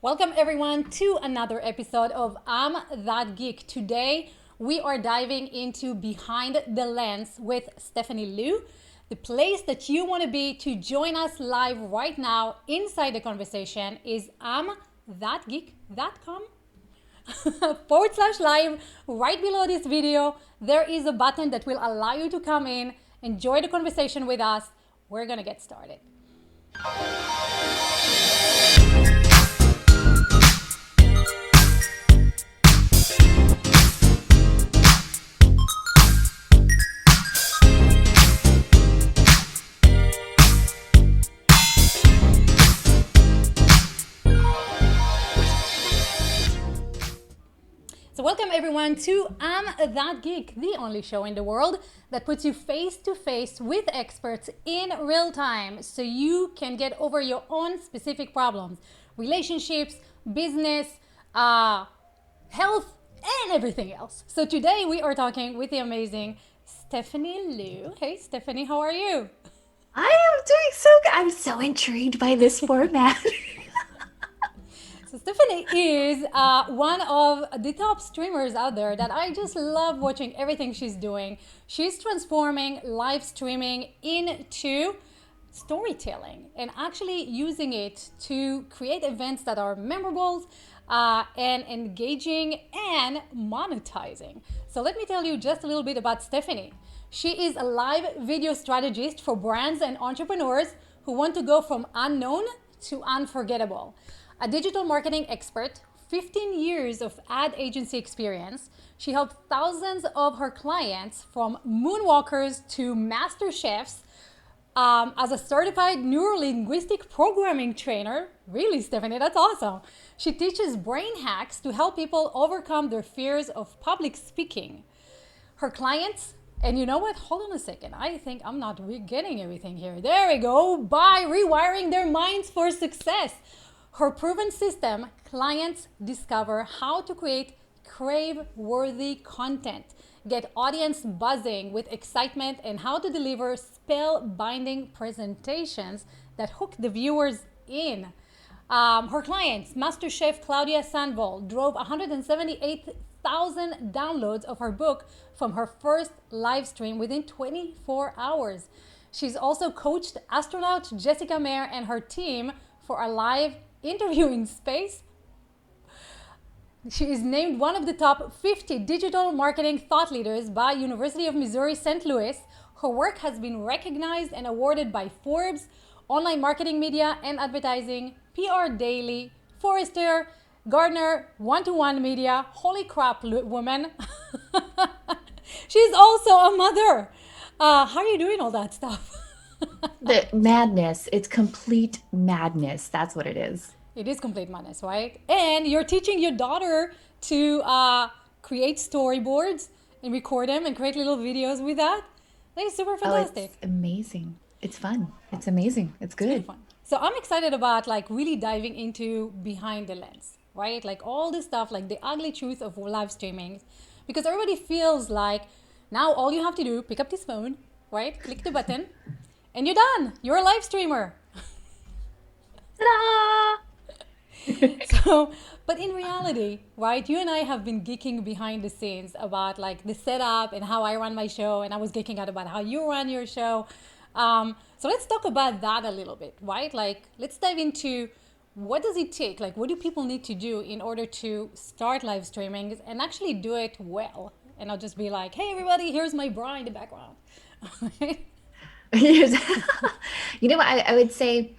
Welcome everyone to another episode of I'm That Geek. Today we are diving into Behind the Lens with Stephanie Liu, the place that you want to be to join us live right now inside the conversation is imthatgeek.com /live. Right below this video, there is a button that will allow you to come in, enjoy the conversation with us. We're gonna get started. So welcome everyone to I'm That Geek, the only show in the world that puts you face to face with experts in real time so you can get over your own specific problems, relationships, business, health, and everything else. So today we are talking with the amazing Stephanie Liu. Hey Stephanie, how are you? I am doing so good. I'm so intrigued by this format. So Stephanie is one of the top streamers out there that I just love watching everything she's doing. She's transforming live streaming into storytelling and actually using it to create events that are memorable and engaging and monetizing. So let me tell you just a little bit about Stephanie. She is a live video strategist for brands and entrepreneurs who want to go from unknown to unforgettable. A digital marketing expert, 15 years of ad agency experience, she helped thousands of her clients from moonwalkers to master chefs. As a certified neuro-linguistic programming trainer, really, Stephanie, that's awesome. She teaches brain hacks to help people overcome their fears of public speaking. Her clients, and you know what? Hold on a second. I think I'm not getting everything here. There we go. By rewiring their minds for success. Her proven system, clients discover how to create crave-worthy content, get audience buzzing with excitement, and how to deliver spell-binding presentations that hook the viewers in. Her clients, MasterChef Claudia Sanvol, drove 178,000 downloads of her book from her first live stream within 24 hours. She's also coached astronaut Jessica Mayer and her team for a live interviewing space. She is named one of the top 50 digital marketing thought leaders by University of Missouri St. Louis. Her work has been recognized and awarded by Forbes, Online Marketing Media and Advertising, PR Daily, Forrester, Gardner, One-to-One Media. Holy crap, woman. She's also a mother. How are you doing all that stuff? The madness. It's complete madness. That's what it is. It is complete madness, right? And you're teaching your daughter to create storyboards and record them and create little videos with that. That is super Oh, fantastic. it's amazing. It's fun. It's amazing. It's It's really good. fun. So I'm excited about like really diving into behind the lens, right? Like all this stuff, like the ugly truth of live streaming, because everybody feels like now all you have to do, pick up this phone, right? Click the button, and you're done. You're a live streamer. Ta-da! So, but in reality, right, you and I have been geeking behind the scenes about like the setup and how I run my show, and I was geeking out about how you run your show. So let's talk about that a little bit, right? Like, let's dive into what does it take? Like, what do people need to do in order to start live streaming and actually do it well? And I'll just be like, hey, everybody, here's my bra in the background. You know what? I would say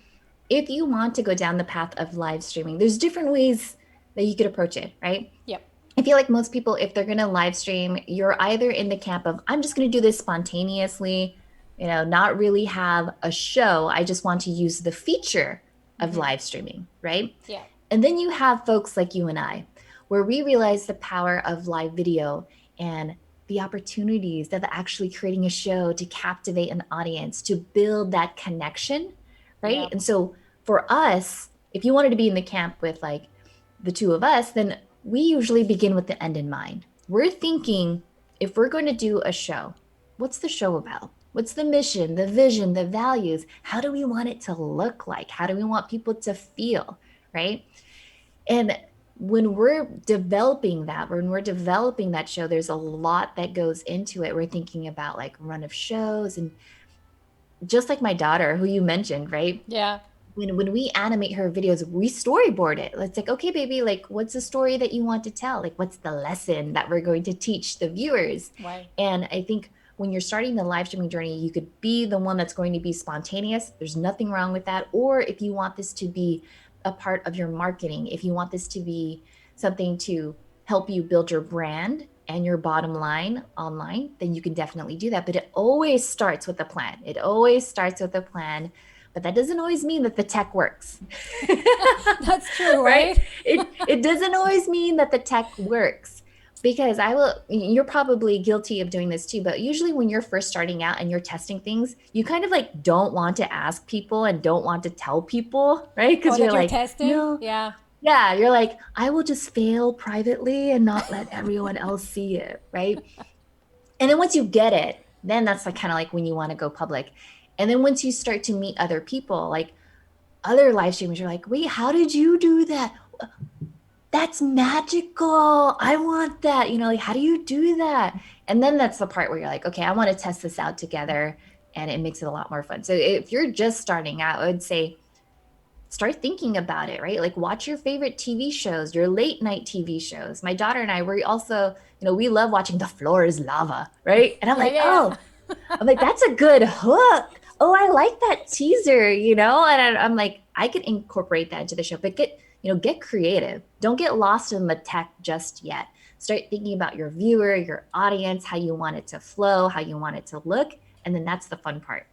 if you want to go down the path of live streaming, there's different ways that you could approach it, right? Yep. I feel like most people, if they're going to live stream, you're either in the camp of, I'm just going to do this spontaneously, not really have a show. I just want to use the feature of live streaming, right? Yeah. And then you have folks like you and I, where we realize the power of live video and the opportunities that actually creating a show to captivate an audience, to build that connection, right? Yep. And so for us, if you wanted to be in the camp with like the two of us, then we usually begin with the end in mind. We're thinking, if we're going to do a show, what's the show about? What's the mission, the vision, the values? How do we want it to look like? How do we want people to feel, right? And when we're developing that show, there's a lot that goes into it. We're thinking about like run of shows, and just like my daughter, who you mentioned, right? Yeah. When we animate her videos, we storyboard it. It's like, okay, baby, like what's the story that you want to tell? Like what's the lesson that we're going to teach the viewers? Right. And I think when you're starting the live streaming journey, you could be the one that's going to be spontaneous. There's nothing wrong with that. Or if you want this to be a part of your marketing, if you want this to be something to help you build your brand and your bottom line online, then you can definitely do that. But it always starts with a plan. It always starts with a plan, but that doesn't always mean that the tech works. That's true, Right? right? It doesn't always mean that the tech works, because you're probably guilty of doing this too, but usually when you're first starting out and you're testing things, you kind of like don't want to ask people and don't want to tell people, right? Oh, Because that you're you're like, testing? no, Yeah. yeah, you're like, I will just fail privately and not let everyone else see it, right? And then once you get it, then that's like kind of like when you want to go public. And then once you start to meet other people, like other live streamers, you're like, wait, how did you do that? That's magical. I want that. Like, how do you do that? And then that's the part where you're like, okay, I want to test this out together. And it makes it a lot more fun. So if you're just starting out, I would say start thinking about it, right? Like watch your favorite TV shows, your late night TV shows. My daughter and I, we also, we love watching The Floor is Lava, right? And I'm Yeah, like, yeah, oh, I'm like, that's a good hook. Oh, I like that teaser. And I'm like, I could incorporate that into the show, but get creative. Don't get lost in the tech just yet. Start thinking about your viewer, your audience, how you want it to flow, how you want it to look. And then that's the fun part.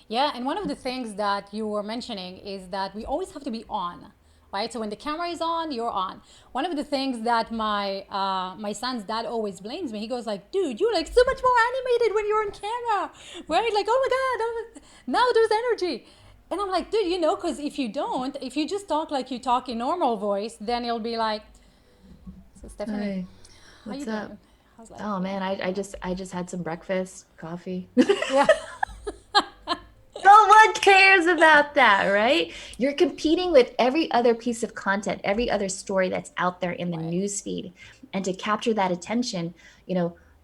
Yeah, and one of the things that you were mentioning is that we always have to be on, right? So when the camera is on, you're on. One of the things that my son's dad always blames me. He goes like, "Dude, you're like so much more animated when you're on camera, right? Like, oh my god, now there's energy." And I'm like, dude, because if you just talk like you talk in normal voice, then you'll be like, "So Stephanie, Hey, how you what's up? doing? How's life?" Oh man, I just had some breakfast, coffee. Yeah, No one cares about that, right? You're competing with every other piece of content, every other story that's out there in the right. news feed. And to capture that attention,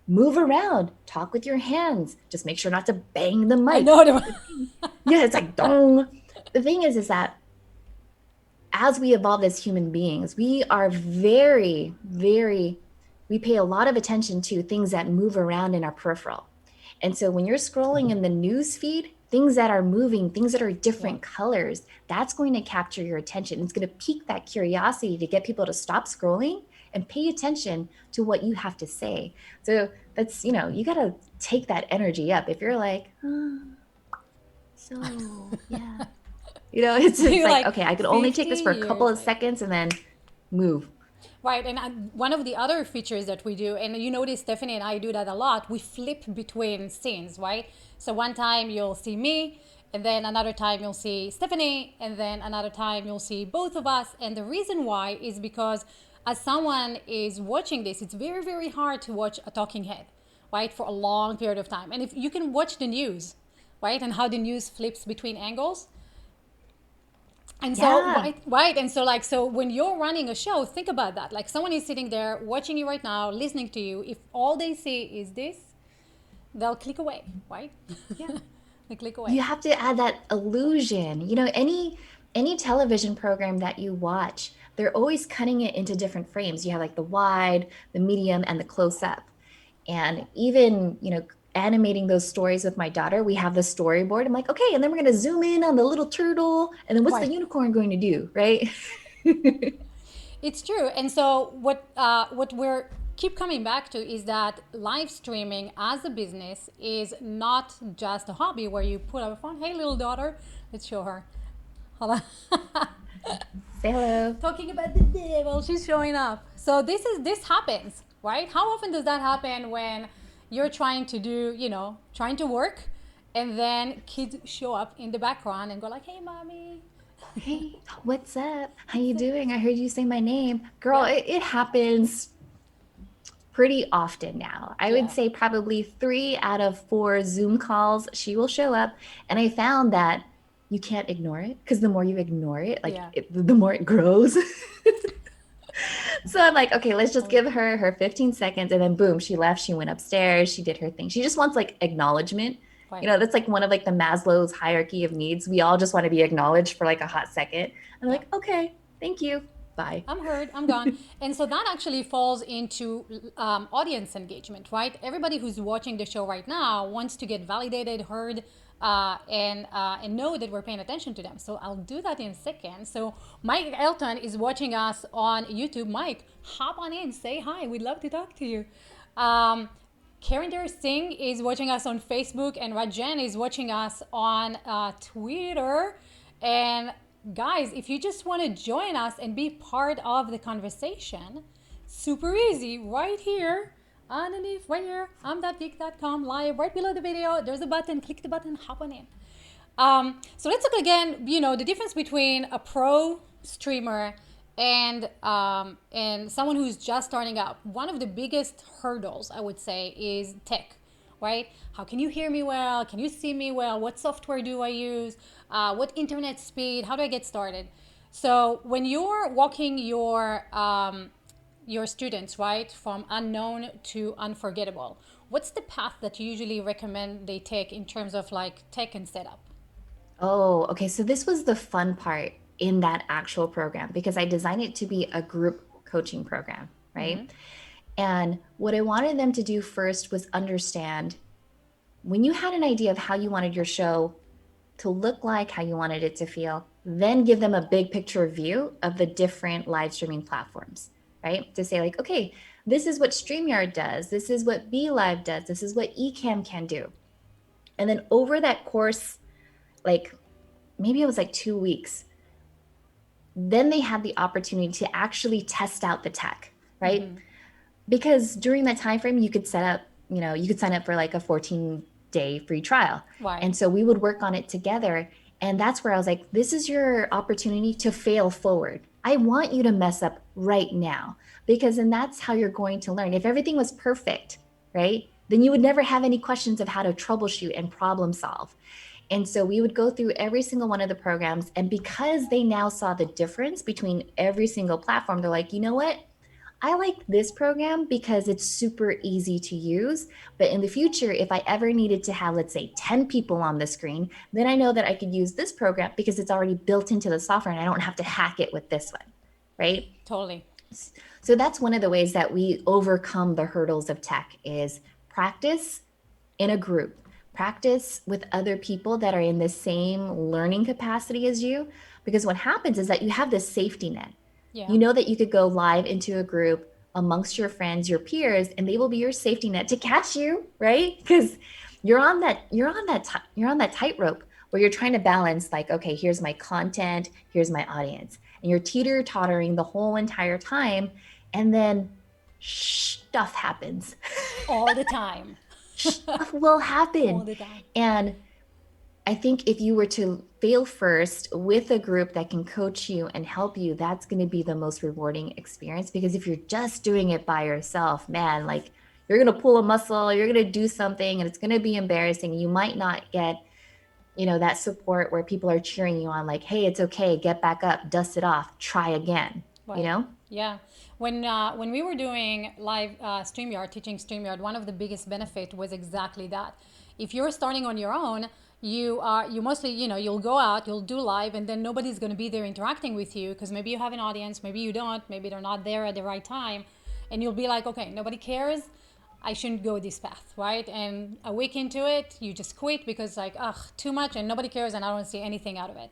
move around, talk with your hands. Just make sure not to bang the I mic. know. Yeah, it's like dong. The thing is that as we evolve as human beings, we are very, very, we pay a lot of attention to things that move around in our peripheral. And so when you're scrolling in the news feed, things that are moving, things that are Yeah. different colors, that's going to capture your attention. It's going to pique that curiosity to get people to stop scrolling and pay attention to what you have to say. So that's, you got to take that energy up. If you're like, so yeah, it's You're like, like okay, I could only take 50 this for a couple years of later. seconds and then move. Right, and one of the other features that we do, and you notice Stephanie and I do that a lot, we flip between scenes, right? So one time you'll see me, and then another time you'll see Stephanie, and then another time you'll see both of us. And the reason why is because as someone is watching this, it's very, very hard to watch a talking head, right, for a long period of time. And if you can watch the news, right, and how the news flips between angles, and so, Yeah. right, and so like, so when you're running a show, think about that. Like someone is sitting there watching you right now, listening to you. If all they see is this, they'll click away, right? Yeah. They click away. You have to add that illusion. Any television program that you watch, they're always cutting it into different frames. You have like the wide, the medium, and the close up. And even, animating those stories with my daughter, we have the storyboard. I'm like, okay, and then we're going to zoom in on the little turtle. And then what's the Right. unicorn going to do? Right. It's true. And so what we're keep coming back to is that live streaming as a business is not just a hobby where you put up a phone. Hey, little daughter, let's show her. Hold on. Say hello. Talking about the devil, she's showing up. So this happens, right? How often does that happen when you're trying to do, trying to work, and then kids show up in the background and go like, "Hey, mommy." Hey, what's up? How you doing? I heard you say my name. Girl, Yeah, it happens pretty often now. I would yeah, say probably 3 out of 4 Zoom calls, she will show up. And I found that you can't ignore it, because the more you ignore it, like yeah. the more it grows. So I'm like, okay, let's just Oh, give her her 15 seconds. And then boom, she left. She went upstairs. She did her thing. She just wants like acknowledgement. right. You know, that's like one of like the Maslow's hierarchy of needs. We all just want to be acknowledged for like a hot second. I'm Yeah. like, okay, thank you. Bye. I'm heard, I'm gone. And so that actually falls into audience engagement, right? Everybody who's watching the show right now wants to get validated, heard, and know that we're paying attention to them. So I'll do that in a second. So Mike Elton is watching us on YouTube. Mike, hop on in, say hi. We'd love to talk to you. Um, Karinder Singh is watching us on Facebook, and Rajan is watching us on Twitter. And guys, if you just want to join us and be part of the conversation, super easy, right here, underneath, right here, I'm.geek.com, live, right below the video. There's a button, click the button, hop on in. So let's look again, the difference between a pro streamer and someone who's just starting out. One of the biggest hurdles, I would say, is tech, right? How can you hear me well? Can you see me well? What software do I use? What internet speed? How do I get started? So when you're walking your students, right, from unknown to unforgettable, what's the path that you usually recommend they take in terms of like tech and setup? Oh, okay. So this was the fun part in that actual program because I designed it to be a group coaching program, right? And what I wanted them to do first was understand when you had an idea of how you wanted your show to look like, how you wanted it to feel, then give them a big picture view of the different live streaming platforms, right? To say, like, okay, this is what StreamYard does, this is what BeLive does, this is what Ecamm can do. And then over that course, like maybe it was like 2 weeks, then they had the opportunity to actually test out the tech, right? Because during that time frame, you could set up, you could sign up for like a 14-day free trial. Right. And so we would work on it together. And that's where I was like, this is your opportunity to fail forward. I want you to mess up right now because then that's how you're going to learn. If everything was perfect, right? Then you would never have any questions of how to troubleshoot and problem solve. And so we would go through every single one of the programs. And because they now saw the difference between every single platform, they're like, you know what? I like this program because it's super easy to use. But in the future, if I ever needed to have, let's say, 10 people on the screen, then I know that I could use this program because it's already built into the software and I don't have to hack it with this one, right? Totally. So that's one of the ways that we overcome the hurdles of tech is practice in a group. Practice with other people that are in the same learning capacity as you. Because what happens is that you have this safety net. Yeah. You know that you could go live into a group amongst your friends, your peers, and they will be your safety net to catch you, right? Because you're on that tightrope where you're trying to balance like, okay, here's my content, here's my audience, and you're teeter tottering the whole entire time, and then stuff happens. All the time. Stuff will All happen, the time. and I think if you were to fail first with a group that can coach you and help you, that's going to be the most rewarding experience. Because if you're just doing it by yourself, man, like you're going to pull a muscle, you're going to do something, and it's going to be embarrassing. You might not get, that support where people are cheering you on, like, hey, it's okay, get back up, dust it off, try again, you Right. know? Yeah. When we were doing live StreamYard, teaching StreamYard, one of the biggest benefit was exactly that. If you're starting on your own, you mostly, you'll go out, you'll do live, and then nobody's going to be there interacting with you because maybe you have an audience, maybe you don't, maybe they're not there at the right time, and you'll be like, okay, nobody cares. I shouldn't go this path, right? And a week into it, you just quit because like, ugh, too much, and nobody cares, and I don't see anything out of it.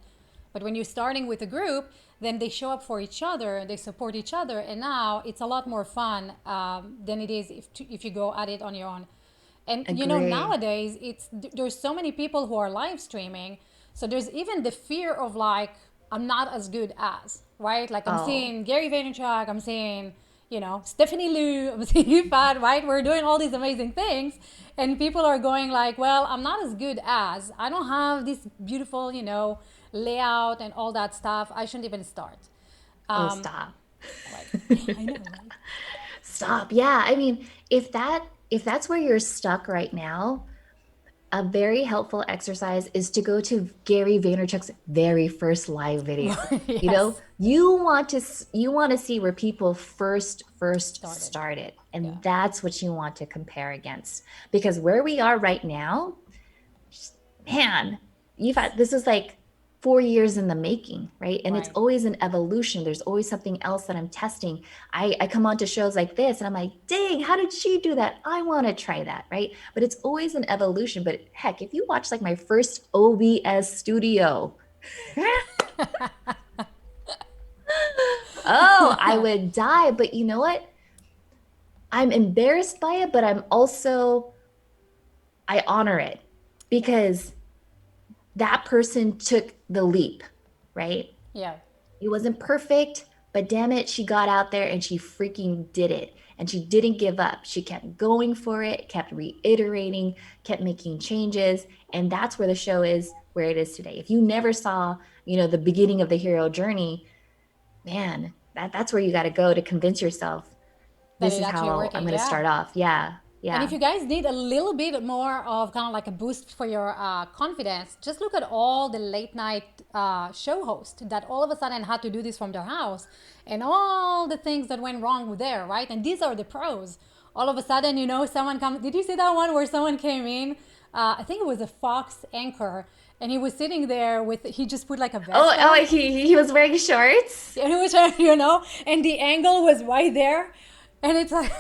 But when you're starting with a group, then they show up for each other, they support each other, and now it's a lot more fun than it is if you go at it on your own. And Agree. nowadays there's so many people who are live streaming, so there's even the fear of like I'm not as good as, right? Like I'm Oh, seeing Gary Vaynerchuk, I'm seeing Stephanie Liu, I'm seeing Yifat, right? We're doing all these amazing things, and people are going like, well, I'm not as good as, I don't have this beautiful layout and all that stuff. I shouldn't even start. oh, Um, stop. right? Yeah, I know, right? Stop. Yeah. I mean, if that's where you're stuck right now, A very helpful exercise is to go to Gary Vaynerchuk's very first live video. You know, Yes. you want to see where people first Started. started, Yeah. and that's what you want to compare against. Because where we are right now, man, you've had this is like 4 years in the making, right? And it's Right. always an evolution. There's always something else that I'm testing. I come on to shows like this and I'm like, dang, how did she do that? I want to try that, right? But it's always an evolution. But heck, if you watch like my first OBS studio, oh, I would die. But you know what? I'm embarrassed by it, but I honor it Yeah. because that person took the leap, right? Yeah. It wasn't perfect, but damn it, she got out there and she freaking did it. And she didn't give up. She kept going for it, kept reiterating, kept making changes. And that's where the show is where it is today. If you never saw, the beginning of the hero journey, man, that's where you got to go to convince yourself That this it is actually how I'm working. going to Yeah. start off. Yeah. And if Yeah. you guys need a little bit more of kind of like a boost for your confidence, just look at all the late night show hosts that all of a sudden had to do this from their house and all the things that went wrong there, right? And these are the pros. All of a sudden, someone comes. Did you see that one where someone came in? I think it was a Fox anchor, and he was sitting there he just put like a Oh, vest on. he was wearing shorts. And it was, and the angle was right there. And it's like,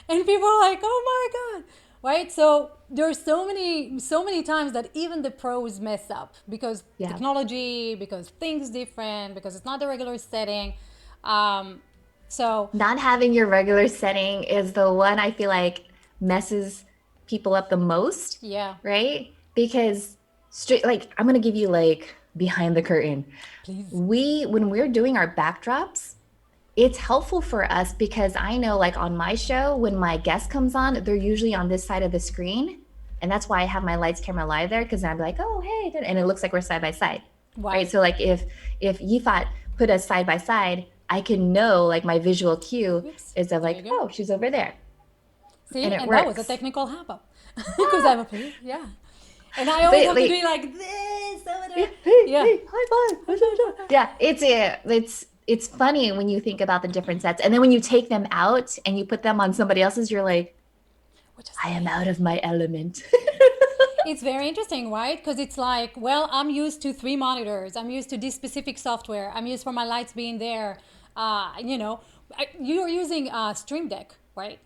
and people are like, oh my God. Right. So there's so many times that even the pros mess up because Yeah. technology, because things different, because it's not the regular setting. Um, so Not having your regular setting is the one I feel like messes people up the most, yeah, right? Because straight like I'm gonna give you like behind the curtain. please. When we're doing our backdrops, it's helpful for us because I know like on my show, when my guest comes on, they're usually on this side of the screen. And that's why I have my lights, camera, live there because I'm like, oh hey, and it looks like we're side by side. Right. Right. So like if Yifat put us side by side, I can know like my visual cue Oops. is of There you like, go. oh, she's over there. And See, it and that was a works. technical hap up because I'm a police. Yeah. And I always But have to do like it like this over yeah, there. hey, Yeah. hey, high five. Yeah, it's funny when you think about the different sets. And then when you take them out and you put them on somebody else's, you're like, Which is I am out of my element. it's very interesting, right? Because it's like, well, I'm used to 3 monitors. I'm used to this specific software. I'm used for my lights being there. You're using Stream Deck, right?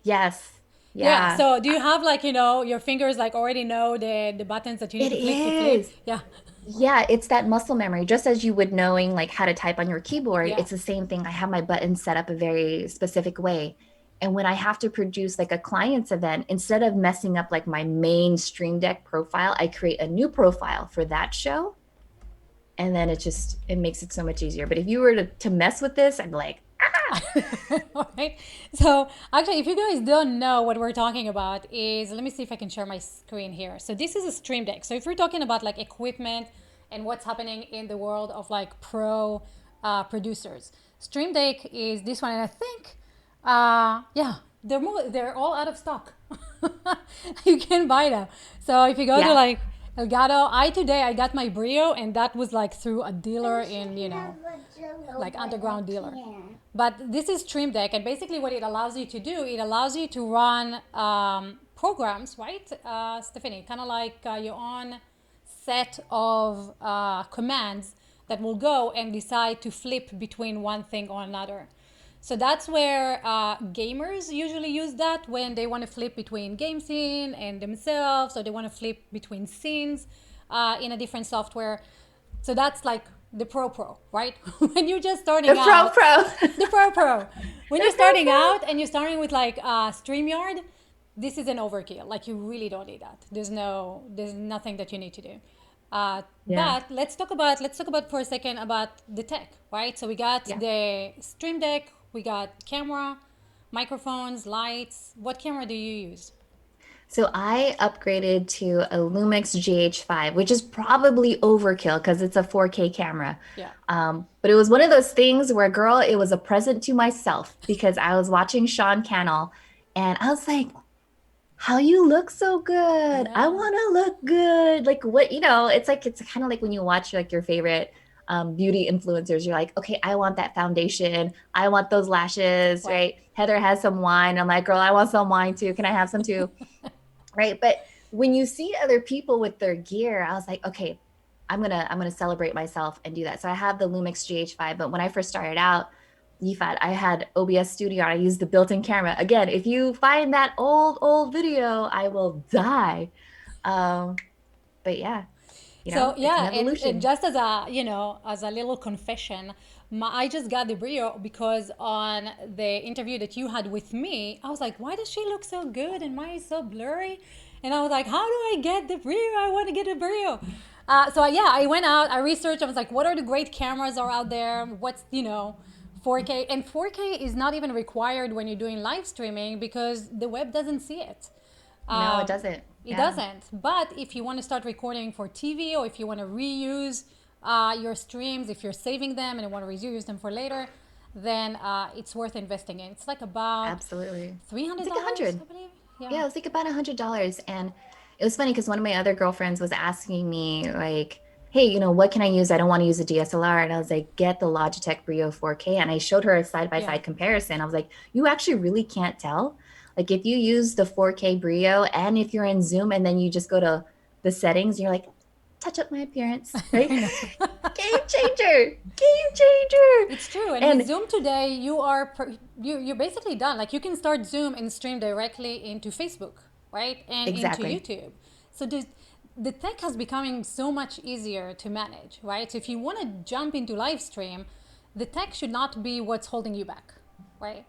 Yes. Yeah. Yeah. So do you have like, your fingers like already know the buttons that you need It to flip? is. Yeah. Yeah, it's that muscle memory. Just as you would knowing like how to type on your keyboard, Yeah. it's the same thing. I have my buttons set up a very specific way. And when I have to produce like a client's event, instead of messing up like my main Stream Deck profile, I create a new profile for that show. And then it makes it so much easier. But if you were to mess with this, I'd be like, ah, All right. So actually, if you guys don't know what we're talking about, is let me see if I can share my screen here. So this is a Stream Deck. So if we're talking about like equipment and what's happening in the world of like pro producers, Stream Deck is this one, and I think, yeah, they're all out of stock. You can buy them. So if you go to yeah, like Elgato, I got my Brio, and that was like through a dealer in like underground dealer. But this is Stream Deck, and basically what it allows you to do, it allows you to run programs, right, Stephanie? Kind of like your own set of commands that will go and decide to flip between one thing or another. So that's where gamers usually use that when they want to flip between game scene and themselves, or they want to flip between scenes in a different software. So that's like the Pro, right? When you're just the starting pro out, pro. the Pro. When The you're pro starting pro. out and you're starting with like StreamYard, this is an overkill. Like you really don't need that. There's nothing that you need to do. Yeah. But let's talk about for a second about the tech, right? So we got Yeah. the Stream Deck, we got camera, microphones, lights. What camera do you use? So I upgraded to a Lumix GH5, which is probably overkill because it's a 4K camera. Yeah. But it was one of those things where, girl, it was a present to myself because I was watching Sean Cannell and I was like, how you look so good. I Yeah. want to look good. Like what, it's like, it's kind of like when you watch like your favorite beauty influencers, you're like, okay, I want that foundation. I want those lashes, Right. right? Heather has some wine. I'm like, girl, I want some wine too. Can I have some too? Right. But when you see other people with their gear, I was like, okay, I'm gonna celebrate myself and do that. So I have the Lumix GH5, but when I first started out, Yifat, I had OBS Studio. I used the built-in camera. Again, if you find that old video, I will die. Um, but yeah, So it's an yeah, and evolution. just as a as a little confession, I just got the brio because on the interview that you had with me, I was like, why does she look so good and mine is so blurry? And I was like, how do I get the brio? I want to get a brio. So yeah, I went out, I researched. I was like, what are the great cameras are out there? What's 4K, and 4K is not even required when you're doing live streaming because the web doesn't see it. No, it Um, doesn't. it Yeah. doesn't. But if you want to start recording for TV or if you want to reuse your streams, if you're saving them and you want to reuse them for later, then it's worth investing in. It's like about Absolutely. three It's hundred like a dollars, hundred. I believe. Yeah. Yeah, it was like about $100. And it was funny because one of my other girlfriends was asking me, like, hey, what can I use? I don't want to use a DSLR. And I was like, get the Logitech Brio 4K. And I showed her a side by Yeah. side comparison. I was like, you actually really can't tell. Like, if you use the 4K Brio and if you're in Zoom and then you just go to the settings, you're like, touch up my appearance, right? I know. Game changer, game changer. It's true. And with And Zoom today, you're basically done. Like you can start Zoom and stream directly into Facebook, right? And into exactly. YouTube. So the tech has becoming so much easier to manage, right? So if you want to jump into live stream, the tech should not be what's holding you back, right?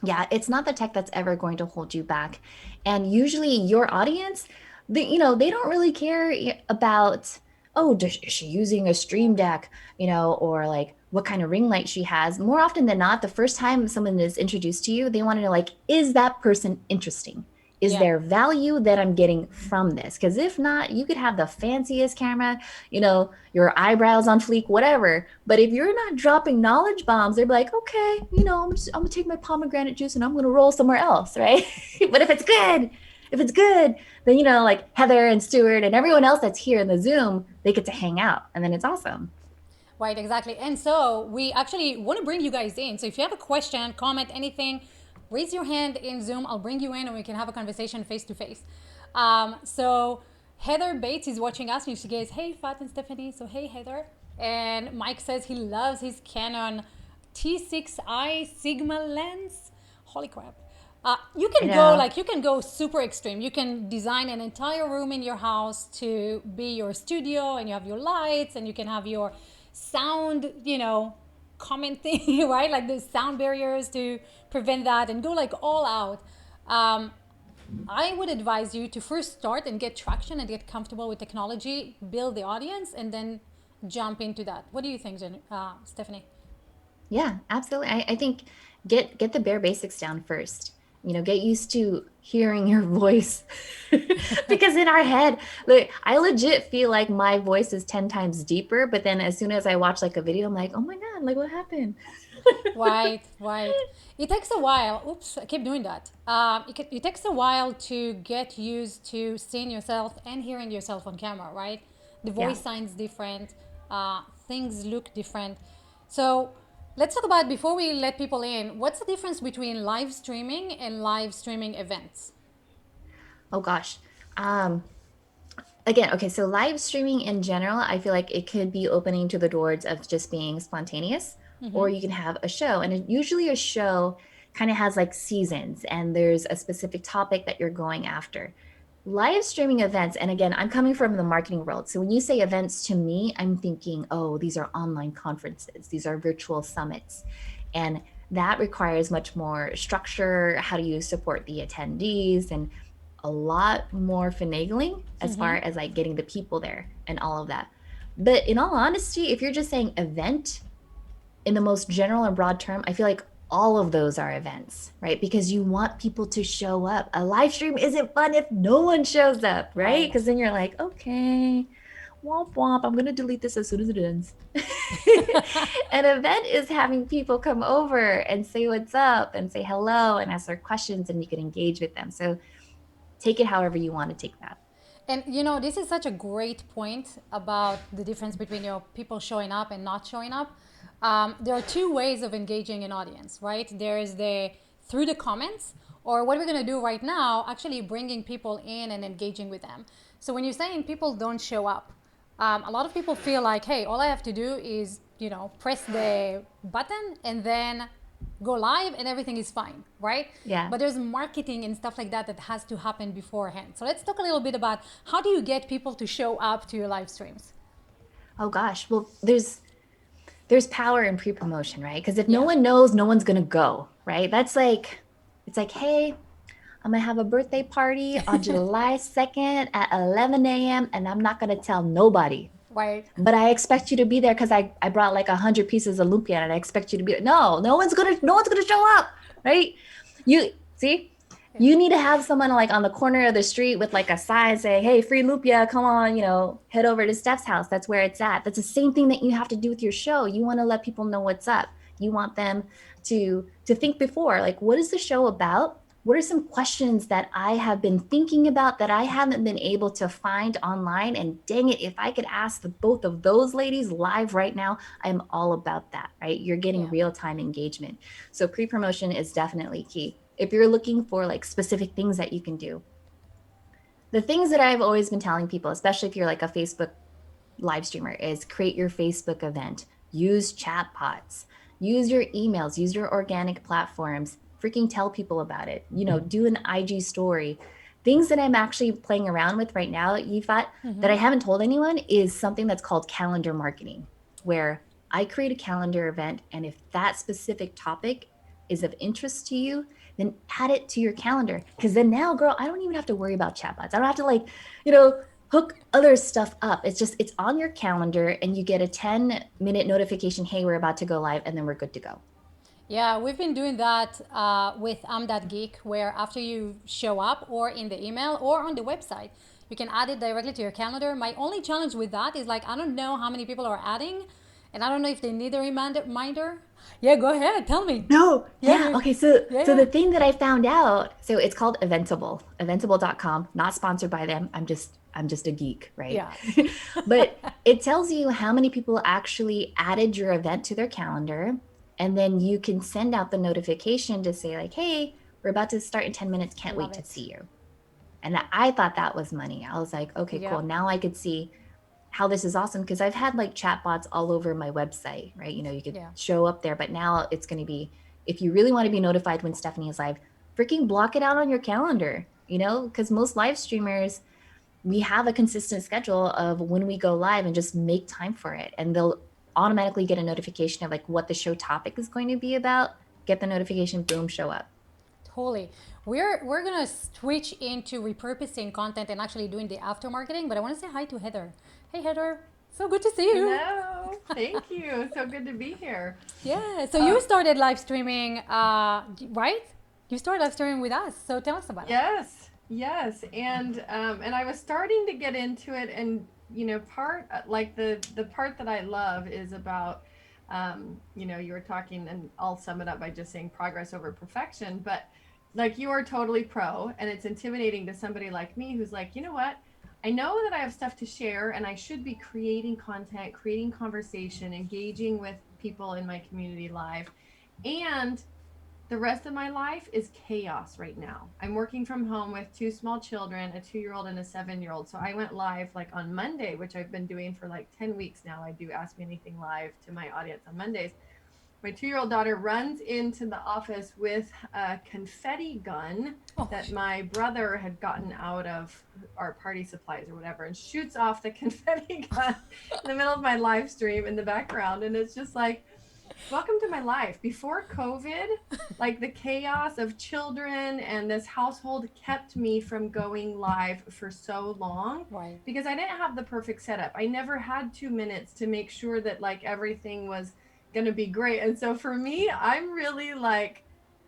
Yeah, it's not the tech that's ever going to hold you back. And usually your audience, they don't really care about, oh, is she using a stream deck, or like what kind of ring light she has. More often than not, the first time someone is introduced to you, they want to know, like, is that person interesting? Is Yeah. there value that I'm getting from this? Because if not, you could have the fanciest camera, your eyebrows on fleek, whatever. But if you're not dropping knowledge bombs, they're like, okay, I'm gonna take my pomegranate juice and I'm gonna roll somewhere else, right? But if it's good, then like Heather and Stuart and everyone else that's here in the Zoom, they get to hang out, and then it's awesome. Right, exactly. And so we actually want to bring you guys in. So if you have a question, comment, anything, raise your hand in Zoom. I'll bring you in and we can have a conversation face to face. So Heather Bates is watching us and she goes, hey, Fat and Stephanie. So hey, Heather. And Mike says he loves his Canon T6i Sigma lens. Holy crap. I know. you can go super extreme. You can design an entire room in your house to be your studio, and you have your lights, and you can have your sound, comment thing, right? Like the sound barriers to prevent that, and go like all out. Um, I would advise you to first start and get traction and get comfortable with technology, build the audience, and then jump into that. What do you think, Stephanie? Yeah, absolutely. I think get the bare basics down first. Get used to hearing your voice. Because in our head, like, I legit feel like my voice is 10 times deeper, but then as soon as I watch like a video, I'm like, oh my God, like what happened? Right, right. It takes a while. Oops, I keep doing that. It takes a while to get used to seeing yourself and hearing yourself on camera, right? The Yeah. voice sounds different, things look different. So let's talk about, before we let people in, what's the difference between live streaming and live streaming events? Oh gosh. Um, Again, okay, so live streaming in general, I feel like it could be opening to the doors of just being spontaneous, or you can have a show. And usually a show kind of has like seasons and there's a specific topic that you're going after. Live streaming events, and again, I'm coming from the marketing world. So when you say events to me, I'm thinking, oh, these are online conferences, these are virtual summits. And that requires much more structure. How do you support the attendees? And a lot more finagling as far as like getting the people there and all of that. But in all honesty, if you're just saying event in the most general and broad term, I feel like all of those are events, right? Because you want people to show up. A live stream isn't fun if no one shows up, right? Right. Because then you're like, okay, womp womp. I'm gonna delete this as soon as it ends. An event is having people come over and say what's up and say hello and ask their questions, and you can engage with them. So take it however you want to take that. And this is such a great point about the difference between people showing up and not showing up. There are two ways of engaging an audience, right? There is the through the comments, or what we're going to do right now, actually bringing people in and engaging with them. So when you're saying people don't show up, a lot of people feel like, hey, all I have to do is press the button and then go live and everything is fine, right? Yeah. But there's marketing and stuff like that that has to happen beforehand. So let's talk a little bit about how do you get people to show up to your live streams? Oh gosh. Well, there's power in pre-promotion, right? Because if no Yeah. one knows, no one's gonna go, right? That's like, it's like, hey, I'm gonna have a birthday party on July 2nd at 11 a.m. and I'm not gonna tell nobody. Right. But I expect you to be there because I brought like 100 pieces of lumpia and I expect you to be there. No, no one's gonna show up, right? You see, you need to have someone like on the corner of the street with like a sign say, hey, free lumpia, come on, head over to Steph's house. That's where it's at. That's the same thing that you have to do with your show. You want to let people know what's up. You want them to think before, like, what is the show about? What are some questions that I have been thinking about that I haven't been able to find online? And dang it, if I could ask both of those ladies live right now, I'm all about that, right? You're getting Yeah. real-time engagement. So pre-promotion is definitely key. If you're looking for like specific things that you can do, the things that I've always been telling people, especially if you're like a Facebook live streamer, is create your Facebook event, use chat bots, use your emails, use your organic platforms, freaking tell people about it, do an IG story. Things that I'm actually playing around with right now, Yifat, that I haven't told anyone is something that's called calendar marketing, where I create a calendar event. And if that specific topic is of interest to you, then add it to your calendar. Because then now, girl, I don't even have to worry about chatbots. I don't have to hook other stuff up. It's on your calendar and you get a 10-minute notification. Hey, we're about to go live, and then we're good to go. Yeah, we've been doing that with I'm That Geek, where after you show up or in the email or on the website, you can add it directly to your calendar. My only challenge with that is like, I don't know how many people are adding, and I don't know if they need a reminder. Yeah, go ahead, tell me. No, Yeah, yeah. Okay, so yeah. the thing that I found out, so it's called Eventable, eventable.com, not sponsored by them. I'm just a geek, right? Yeah. But it tells you how many people actually added your event to their calendar, and then you can send out the notification to say like, "Hey, we're about to start in 10 minutes. Can't wait Love to it. see you." And I thought that was money. I was like, "Okay, cool. Yep. Now I could see how this is awesome," because I've had like chatbots all over my website, right? You could Yeah. show up there, but now it's going to be, if you really want to be notified when Stephanie is live, freaking block it out on your calendar, because most live streamers, we have a consistent schedule of when we go live and just make time for it. And they'll automatically get a notification of like what the show topic is going to be about, get the notification, boom, show up. Totally. We're gonna switch into repurposing content and actually doing the after marketing, but I want to say hi to Heather. Hey Heather, so good to see you. Hello, thank you. So good to be here. Yeah. So you started live streaming, right? You started live streaming with us. So tell us about it. Yes, and I was starting to get into it, and part like the part that I love is about, you were talking, and I'll sum it up by just saying progress over perfection, but like you are totally pro, and it's intimidating to somebody like me who's like, you know what? I know that I have stuff to share and I should be creating content, creating conversation, engaging with people in my community live. And the rest of my life is chaos right now. I'm working from home with two small children, a 2-year-old and a 7-year-old. So I went live like on Monday, which I've been doing for like 10 weeks now. I do Ask Me Anything live to my audience on Mondays. My 2-year-old daughter runs into the office with a confetti gun that my brother had gotten out of our party supplies or whatever, and shoots off the confetti gun in the middle of my live stream in the background. And it's just like, welcome to my life. Before COVID, like the chaos of children and this household kept me from going live for so long, Right. because I didn't have the perfect setup. I never had 2 minutes to make sure that like everything was going to be great. And so for me, I'm really like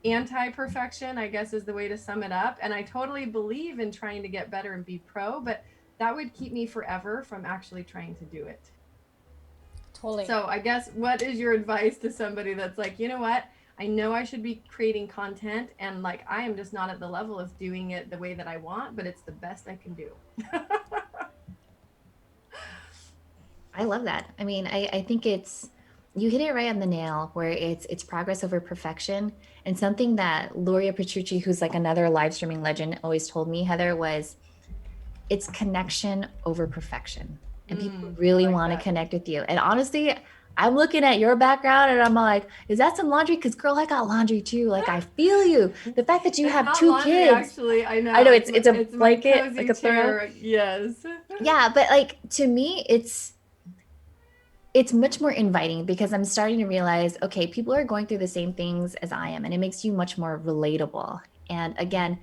anti-perfection, I guess is the way to sum it up. And I totally believe in trying to get better and be pro, but that would keep me forever from actually trying to do it. Totally. So I guess, what is your advice to somebody that's like, you know what, I know I should be creating content, and like I am just not at the level of doing it the way that I want, but it's the best I can do. I love that. I mean, I think it's you hit it right on the nail where it's progress over perfection. And something that Loria Petrucci, who's like another live streaming legend, always told me, Heather, was it's connection over perfection. And people I really like want to that. connect with you. And honestly, I'm looking at your background and I'm like, is that some laundry? Because girl, I got laundry too. Like I feel you. The fact that you It's have not two laundry, kids. actually. I I know know it's it's a it's my blanket, like cozy a throw. chair. Yes. Yeah, but like to me, it's much more inviting because I'm starting to realize, okay, people are going through the same things as I am, and it makes you much more relatable. And again,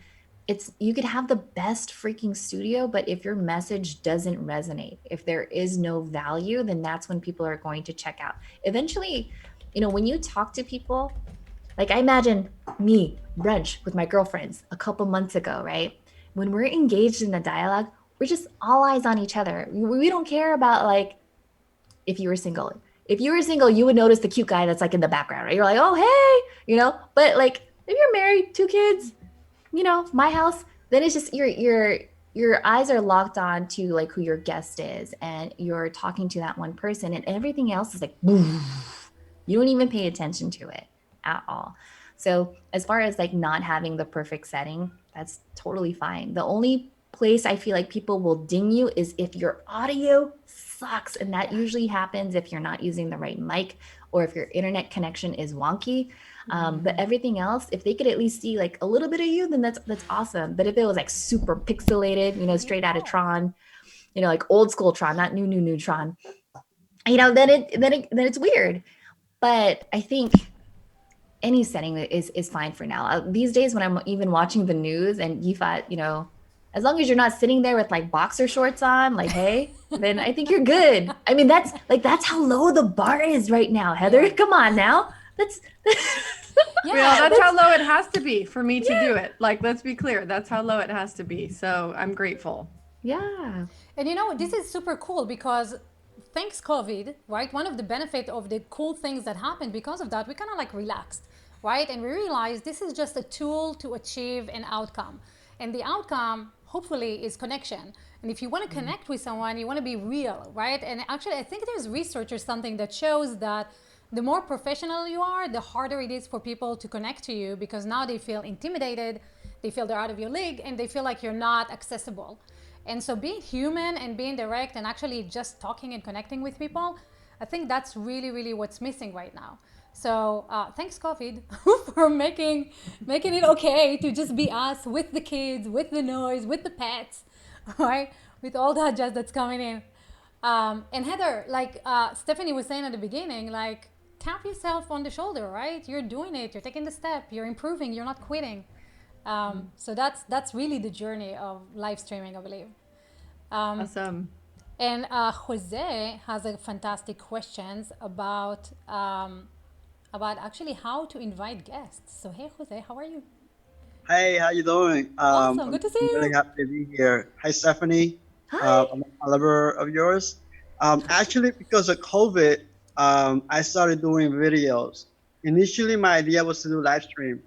it's you could have the best freaking studio, but if your message doesn't resonate, if there is no value, then that's when people are going to check out. Eventually, when you talk to people, like I imagine me brunch with my girlfriends a couple months ago, right? When we're engaged in a dialogue, we're just all eyes on each other. We don't care about like if you were single. If you were single, you would notice the cute guy that's like in the background, right? You're like, oh hey. But like if you're married, two kids, my house, then it's just your eyes are locked on to like who your guest is, and you're talking to that one person, and everything else is like you don't even pay attention to it at all. So as far as like not having the perfect setting, that's totally fine. The only place I feel like people will ding you is if your audio sucks. And that Yeah. usually happens if you're not using the right mic or if your internet connection is wonky. But everything else, if they could at least see like a little bit of you, then that's awesome. But if it was like super pixelated, straight out of Yeah. Tron, like old school Tron, not new Tron, then it's weird. But I think any setting is fine for now. These days, when I'm even watching the news and Yifat, as long as you're not sitting there with like boxer shorts on, like hey, then I think you're good. I mean, that's how low the bar is right now, Heather. Yeah. Come on now, that's Well, Yeah. that's how low it has to be for me to do it. Like, let's be clear, that's how low it has to be. So I'm grateful. yeah, And this is super cool because thanks COVID, right? One of the benefit of the cool things that happened because of that, we kind of like relaxed, right? And we realized this is just a tool to achieve an outcome. And the outcome, hopefully, is connection. And if you want to connect with someone, you want to be real, right? And actually, I think there's research or something that shows that the more professional you are, the harder it is for people to connect to you because now they feel intimidated, they feel they're out of your league, and they feel like you're not accessible. And so being human and being direct and actually just talking and connecting with people, I think that's really, really what's missing right now. So thanks COVID for making it okay to just be us with the kids, with the noise, with the pets, right? With all that jazz that's coming in. And Heather, like Stephanie was saying at the beginning, like tap yourself on the shoulder, right? You're doing it. You're taking the step. You're improving. You're not quitting. So that's really the journey of live streaming, I believe. Awesome. And Jose has a fantastic questions about actually how to invite guests. So hey, Jose, how are you? Hey, how you doing? Awesome, good to see I'm really you. happy to be here. Hi, Stephanie. hi, I'm a follower of yours. Actually, because of COVID, I started doing videos. Initially, my idea was to do live stream.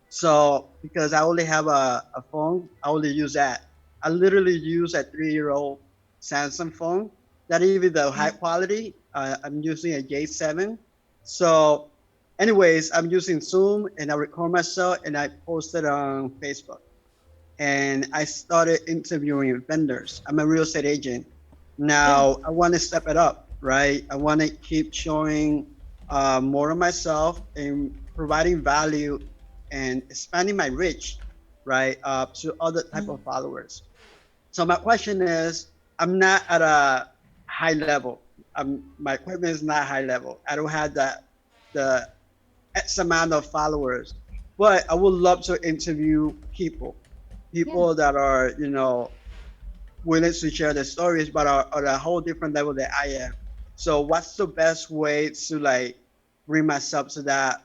So because I only have a phone, I only use that. I literally use a 3-year-old Samsung phone. Not even the high quality. I'm using a J7. So, anyways, I'm using Zoom and I record myself and I post it on Facebook. And I started interviewing vendors. I'm a real estate agent. Yeah. Now I want to step it up, right? I want to keep showing more of myself and providing value and expanding my reach, right, to other type of followers. So my question is, I'm not at a high level. My equipment is not high level. I don't have the X amount of followers, but I would love to interview people, yeah. people that are willing to share their stories, but are at a whole different level than I am. So what's the best way to like bring myself to that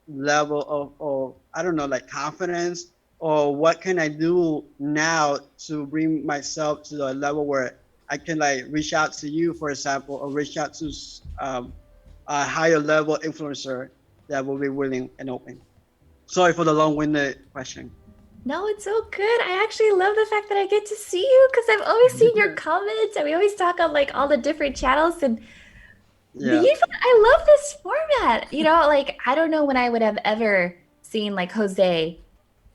level of I don't know, like confidence or what can I do now to bring myself to a level where I can like reach out to you, for example, or reach out to a higher level influencer that will be willing and open. Sorry for the long-winded question. No, it's so good. I actually love the fact that I get to see you because I've always seen your comments and we always talk on like all the different channels and Yeah. I love this format. Like I don't know when I would have ever seen like Jose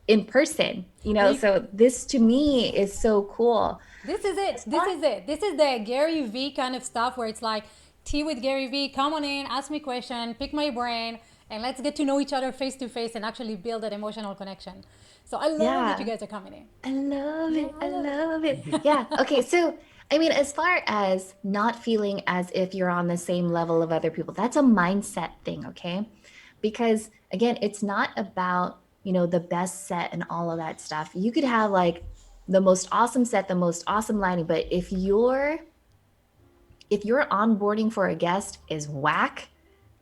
in person, We so this to me is so cool. This is it. As This far is it. This is the Gary V kind of stuff where it's like tea with Gary V. Come on in, ask me question, pick my brain, and let's get to know each other face to face and actually build that emotional connection. So I love that you Yeah, guys are coming in. I love Yeah, it. I I love it. love it. Yeah. Okay. So, I mean, as far as not feeling as if you're on the same level of other people, that's a mindset thing. Okay. Because again, it's not about, the best set and all of that stuff. You could have like the most awesome set, the most awesome lighting, but if your onboarding for a guest is whack,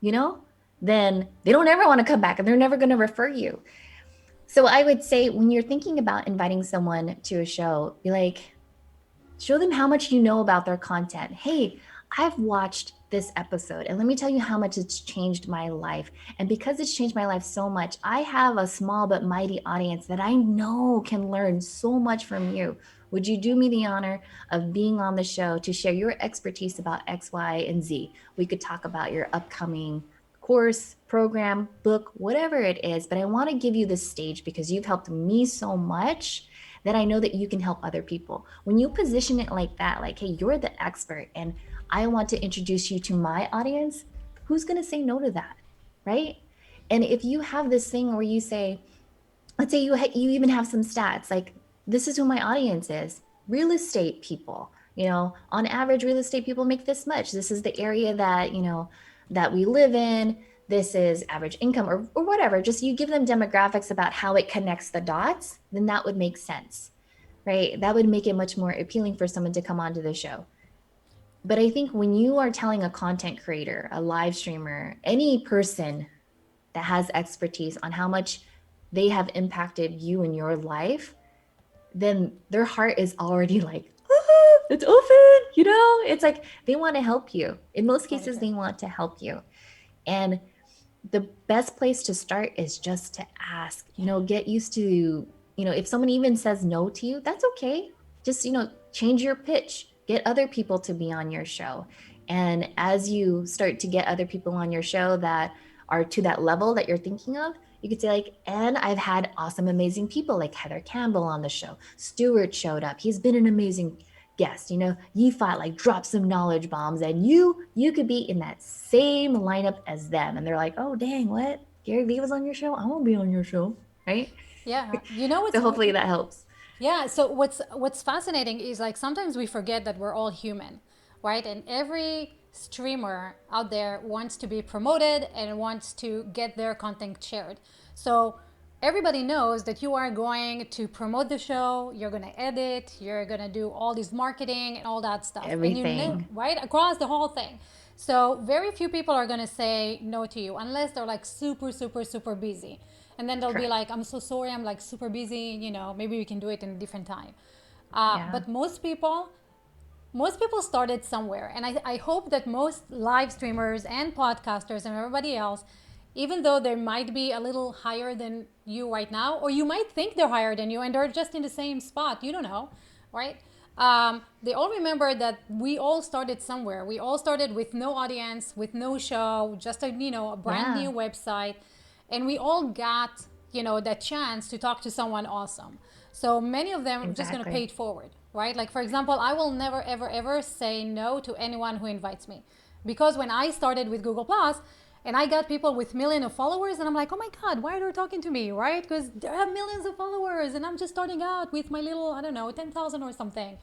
you know, then they don't ever want to come back and they're never going to refer you. So I would say when you're thinking about inviting someone to a show, be like, show them how much you know about their content. Hey, I've watched this episode and let me tell you how much it's changed my life. And because it's changed my life so much, I have a small but mighty audience that I know can learn so much from you. Would you do me the honor of being on the show to share your expertise about X, Y, and Z? We could talk about your upcoming course, program, book, whatever it is, but I want to give you this stage because you've helped me so much that I know that you can help other people. When you position it like that, like, hey, you're the expert and I want to introduce you to my audience, who's going to say no to that? Right? And if you have this thing where you say, let's say you even have some stats like this is who my audience is, real estate people, on average real estate people make this much, this is the area that we live in, this is average income or whatever, just you give them demographics about how it connects the dots, then that would make sense, right? That would make it much more appealing for someone to come onto the show. But I think when you are telling a content creator, a live streamer, any person that has expertise on how much they have impacted you in your life, then their heart is already like, it's open, it's like they want to help you. In most cases, they want to help you. And the best place to start is just to ask, get used to, if someone even says no to you, that's okay. Just, change your pitch, get other people to be on your show. And as you start to get other people on your show that are to that level that you're thinking of, you could say like, and I've had awesome, amazing people like Heather Campbell on the show. Stuart showed up. He's been an amazing guest. Yifat like dropped some knowledge bombs and you could be in that same lineup as them. And they're like, oh, dang, what? Gary Vee was on your show? I won't be on your show, right? Yeah, you know So what's hopefully that helps. Yeah, so what's fascinating is like sometimes we forget that we're all human, right? And every streamer out there wants to be promoted and wants to get their content shared. So everybody knows that you are going to promote the show, you're going to edit, you're going to do all this marketing and all that stuff. And you know, Everything. right? Across the whole thing. So very few people are going to say no to you unless they're like super, super, super busy. And then they'll be Correct. like, I'm so sorry, I'm like super busy, maybe we can do it in a different time. Yeah. But most people started somewhere. And I hope that most live streamers and podcasters and everybody else, even though they might be a little higher than you right now, or you might think they're higher than you and they're just in the same spot, you don't know, right? They all remember that we all started somewhere. We all started with no audience, with no show, just a brand Yeah. new website, and we all got that chance to talk to someone awesome. So many of them are just going to pay Exactly. it forward, right? Like for example, I will never ever ever say no to anyone who invites me, because when I started with Google Plus and I got people with millions of followers and I'm like, oh my god, why are they talking to me, right? Because they have millions of followers and I'm just starting out with my little, I don't know, 10,000 or something.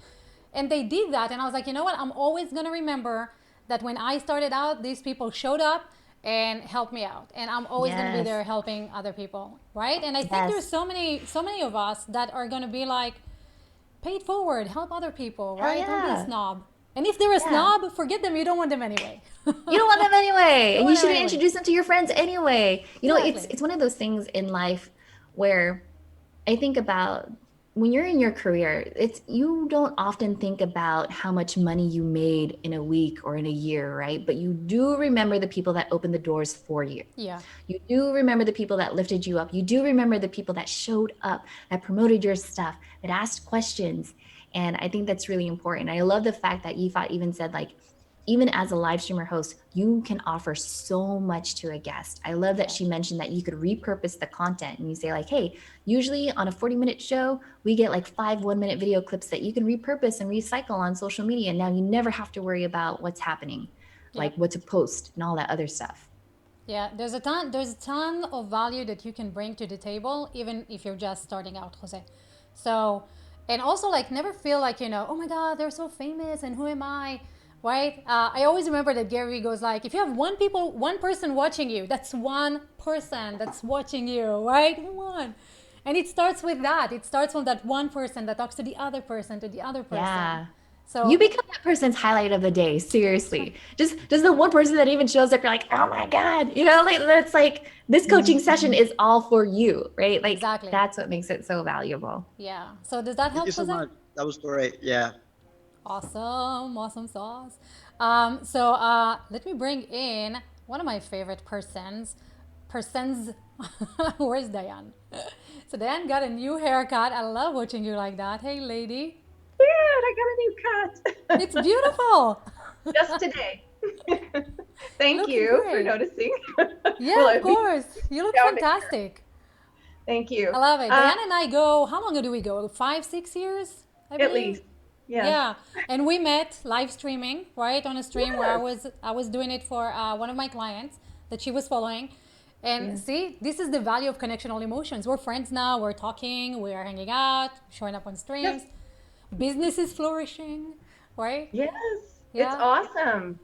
And they did that, and I was like, you know what, I'm always going to remember that when I started out, these people showed up and helped me out, and I'm always going to be Yes. there helping other people, right? And I think there's Yes. so many of us that are going to be like, pay it forward, help other people, Hell right? Don't be a yeah. snob. And if they're a Yeah. snob, forget them, you don't want them anyway. You don't want them anyway, You don't and you want them shouldn't anyway. introduce them to your friends anyway. It's Exactly. one of those things in life where I think about when you're in your career, it's you don't often think about how much money you made in a week or in a year, right? But you do remember the people that opened the doors for you. Yeah. You do remember the people that lifted you up. You do remember the people that showed up, that promoted your stuff, that asked questions. And I think that's really important. I love the fact that Yifat even said, like, even as a live streamer host, you can offer so much to a guest. I love that Yeah. she mentioned that you could repurpose the content and you say, like, hey, usually on a 40-minute show, we get like 5 1-minute video clips that you can repurpose and recycle on social media. And now you never have to worry about what's happening, like Yep. what to post and all that other stuff. Yeah, there's a ton of value that you can bring to the table, even if you're just starting out, Jose. So, and also like never feel like, oh my God, they're so famous and who am I? Right? I always remember that Gary goes like, if you have one person watching you, that's one person that's watching you, right? One. And it starts with that. It starts from that one person that talks to the other person. Yeah. You So become that person's highlight of the day. Seriously. Just the one person that even shows up, you're like, oh my God. Like that's like this coaching session is all for you, right? Like exactly. that's what makes it so valuable. Yeah. So does that Thank you help, so Jose? much. That was great. Yeah. Awesome, awesome sauce. Let me bring in one of my favorite persons. Persons, where's Diane? So Diane got a new haircut. I love watching you like that. Hey, lady, Good. I got a new it's cut beautiful. just today. Thank Looking you for great. noticing. Yeah, Well, of at least course. You look down to here. fantastic. Thank you. I love it. Uh, Diane and I go. How long do we go? 5, 6 years, I at believe. least, yes. Yeah, and we met live streaming, right, on a stream where I Yes. was I was doing it for one of my clients that she was following. And Yeah. see, this is the value of connectional emotions. We're friends now. We're talking. We are hanging out, showing up on streams. Yes. Business is flourishing, right? Yes. It's Yeah, awesome.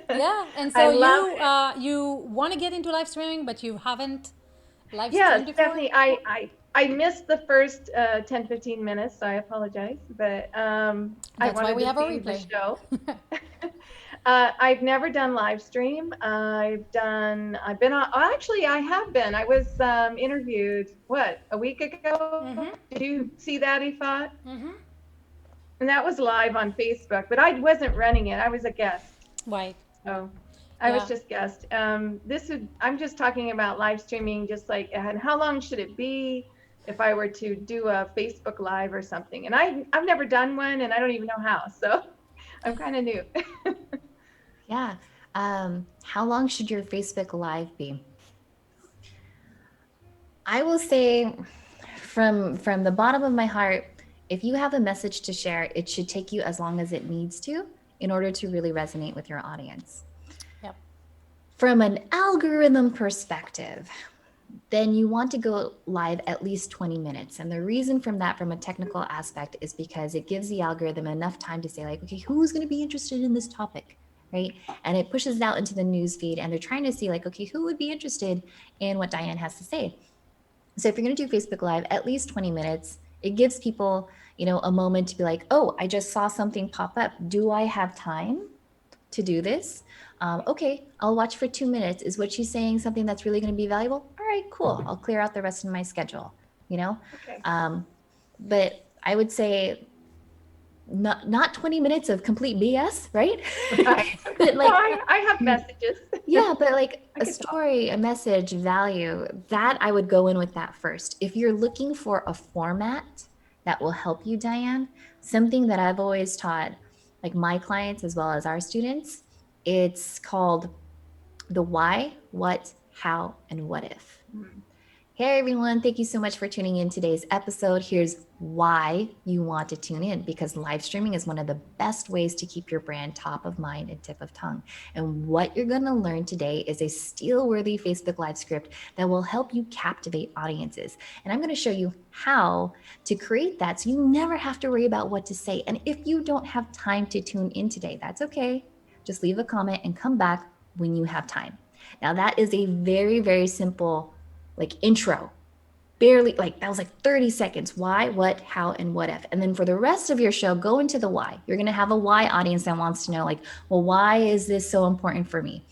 yeah. And I so love you it. you want to get into live streaming, but you haven't live Yeah, streamed before. Stephanie, I missed the first 10, 15 minutes, so I apologize, but I That's why wanted we to have a see the replay. show. I've never done live stream. I've been on, actually, I have been. I was interviewed, what, a week ago? Mm-hmm. Did you see that, Ifat? Mm-hmm. And that was live on Facebook, but I wasn't running it. I was a guest. Right. So I was Yeah. just guest. I'm just talking about live streaming, just like, and how long should it be if I were to do a Facebook Live or something? And I've never done one, and I don't even know how. So I'm kind of new. Yeah. How long should your Facebook Live be? I will say from the bottom of my heart, if you have a message to share, it should take you as long as it needs to in order to really resonate with your audience. Yep. From an algorithm perspective, then you want to go live at least 20 minutes. And the reason from that, from a technical aspect, is because it gives the algorithm enough time to say, like, okay, who's going to be interested in this topic? Right. And it pushes it out into the news feed, and they're trying to see, like, okay, who would be interested in what Diane has to say? So if you're going to do Facebook Live, at least 20 minutes, it gives people, a moment to be like, oh, I just saw something pop up. Do I have time to do this? Okay, I'll watch for 2 minutes. Is what she's saying something that's really going to be valuable? All right, cool. I'll clear out the rest of my schedule, you know? Okay. But I would say not 20 minutes of complete BS, right? Right. But Well, like, I have messages. yeah, but like I a could talk. story, a message, value, that I would go in with that first. If you're looking for a format that will help you, Diane, something that I've always taught, like my clients as well as our students, it's called the why, what, how, and what if. Mhm. Hey everyone, thank you so much for tuning in today's episode. Here's why you want to tune in, because live streaming is one of the best ways to keep your brand top of mind and tip of tongue. And what you're going to learn today is a steel-worthy Facebook Live script that will help you captivate audiences. And I'm going to show you how to create that so you never have to worry about what to say. And if you don't have time to tune in today, that's okay. Just leave a comment and come back when you have time. Now that is a very, very simple intro, barely, like that was like 30 seconds. Why, what, how, and what if. And then for the rest of your show, go into the why. You're going to have a why audience that wants to know, like, well, why is this so important for me?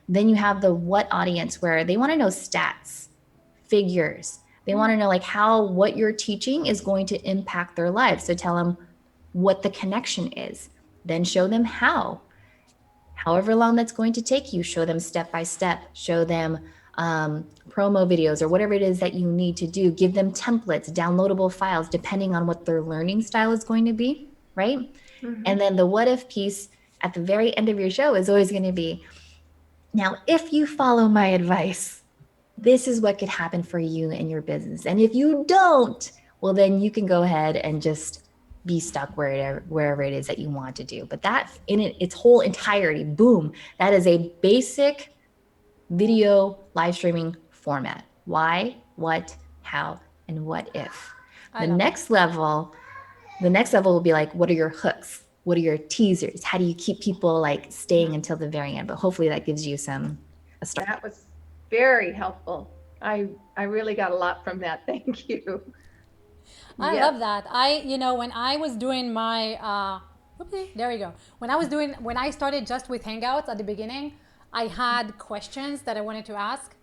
Then you have the what audience, where they want to know stats, figures, They want to know like how what you're teaching is going to impact their lives. So tell them what the connection is, then show them how. However long that's going to take you, show them step by step, show them promo videos or whatever it is that you need to do. Give them templates, downloadable files, depending on what their learning style is going to be, right? Mhm. And then the what if piece at the very end of your show is always going to be, now, if you follow my advice, this is what could happen for you and your business. And if you don't, well, then you can go ahead and just be stuck wherever it is that you want to do. But that in its whole entirety, boom, that is a basic video live streaming format. Why, what, how, and what if. I The love next level will be like, what are your hooks? What are your teasers? How do you keep people like staying until the very end? But hopefully that gives you a start. That was very helpful. I really got a lot from that. Thank you. I Yes. love that. When I was doing my, there you go. When I started just with Hangouts at the beginning, I had questions that I wanted to ask.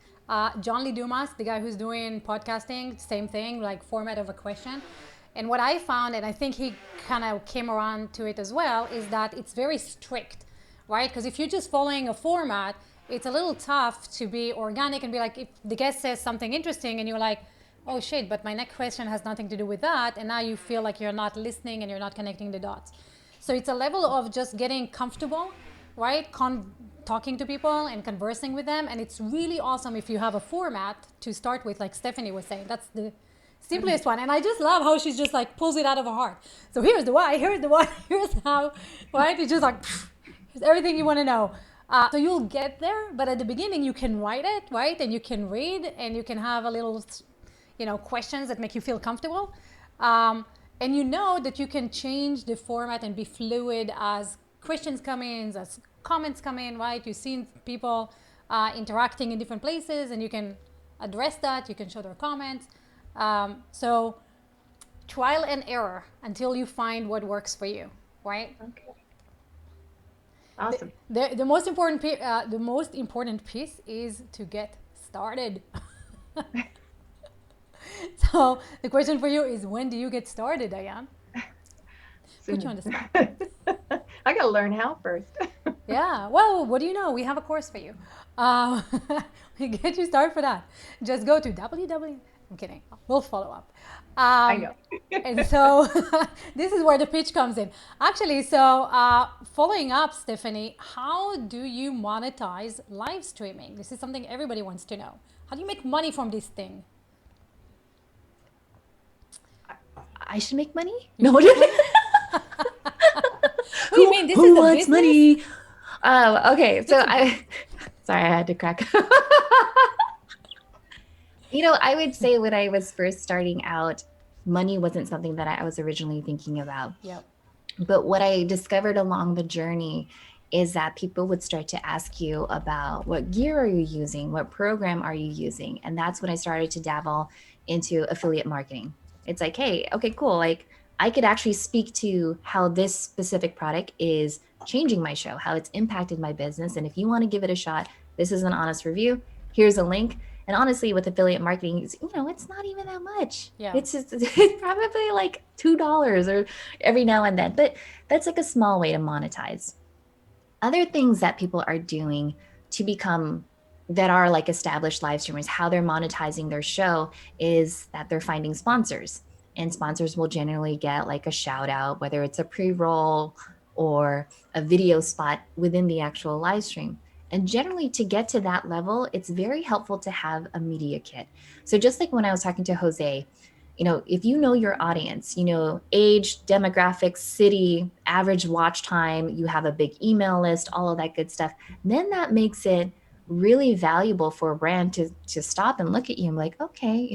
John Lee Dumas, the guy who's doing podcasting, same thing, like format of a question. And what I found, and I think he kind of came around to it as well, is that it's very strict, right? Because if you're just following a format, it's a little tough to be organic and be like, if the guest says something interesting and you're like, oh shit, but my next question has nothing to do with that. And now you feel like you're not listening and you're not connecting the dots. So it's a level of just getting comfortable, right? Talking to people and conversing with them. And it's really awesome if you have a format to start with, like Stephanie was saying. That's the simplest one. And I just love how she's just like pulls it out of her heart. So here's the why, here's the what, here's how, right? It's just like, here's everything you want to know. So you'll get there, but at the beginning you can write it, right? And you can read and you can have a little, questions that make you feel comfortable. And you know that you can change the format and be fluid as questions come in, as comments come in, right? You've seen people interacting in different places and you can address that, you can show their comments. So trial and error until you find what works for you, right? Okay. Awesome. The most important piece is to get started. So the question for you is, when do you get started, Diane? Put you on the spot. I got to learn how first. Yeah. Well, what do you know? We have a course for you. We get you started for that. Just go to www. I'm kidding. We'll follow up. I know. And so this is where the pitch comes in. Actually, so following up, Stephanie, how do you monetize live streaming? This is something everybody wants to know. How do you make money from this thing? I should make money? No. What do you mean? This is Who a wants business? money? Okay, so sorry, I had to crack. I would say when I was first starting out, money wasn't something that I was originally thinking about. Yep. But what I discovered along the journey is that people would start to ask you about what gear are you using? What program are you using? And that's when I started to dabble into affiliate marketing. It's like, hey, okay, cool. Like I could actually speak to how this specific product is changing my show, how it's impacted my business. And if you want to give it a shot, this is an honest review. Here's a link. And honestly, with affiliate marketing, it's not even that much. Yeah. It's probably like $2 or every now and then, but that's like a small way to monetize. Other things that people are doing to become that are like established live streamers, how they're monetizing their show is that they're finding sponsors, and sponsors will generally get like a shout out, whether it's a pre-roll or a video spot within the actual live stream. And generally to get to that level, it's very helpful to have a media kit. So just like when I was talking to Jose, if you know your audience, age, demographics, city, average watch time, you have a big email list, all of that good stuff, then that makes it really valuable for a brand to stop and look at you and be like, okay,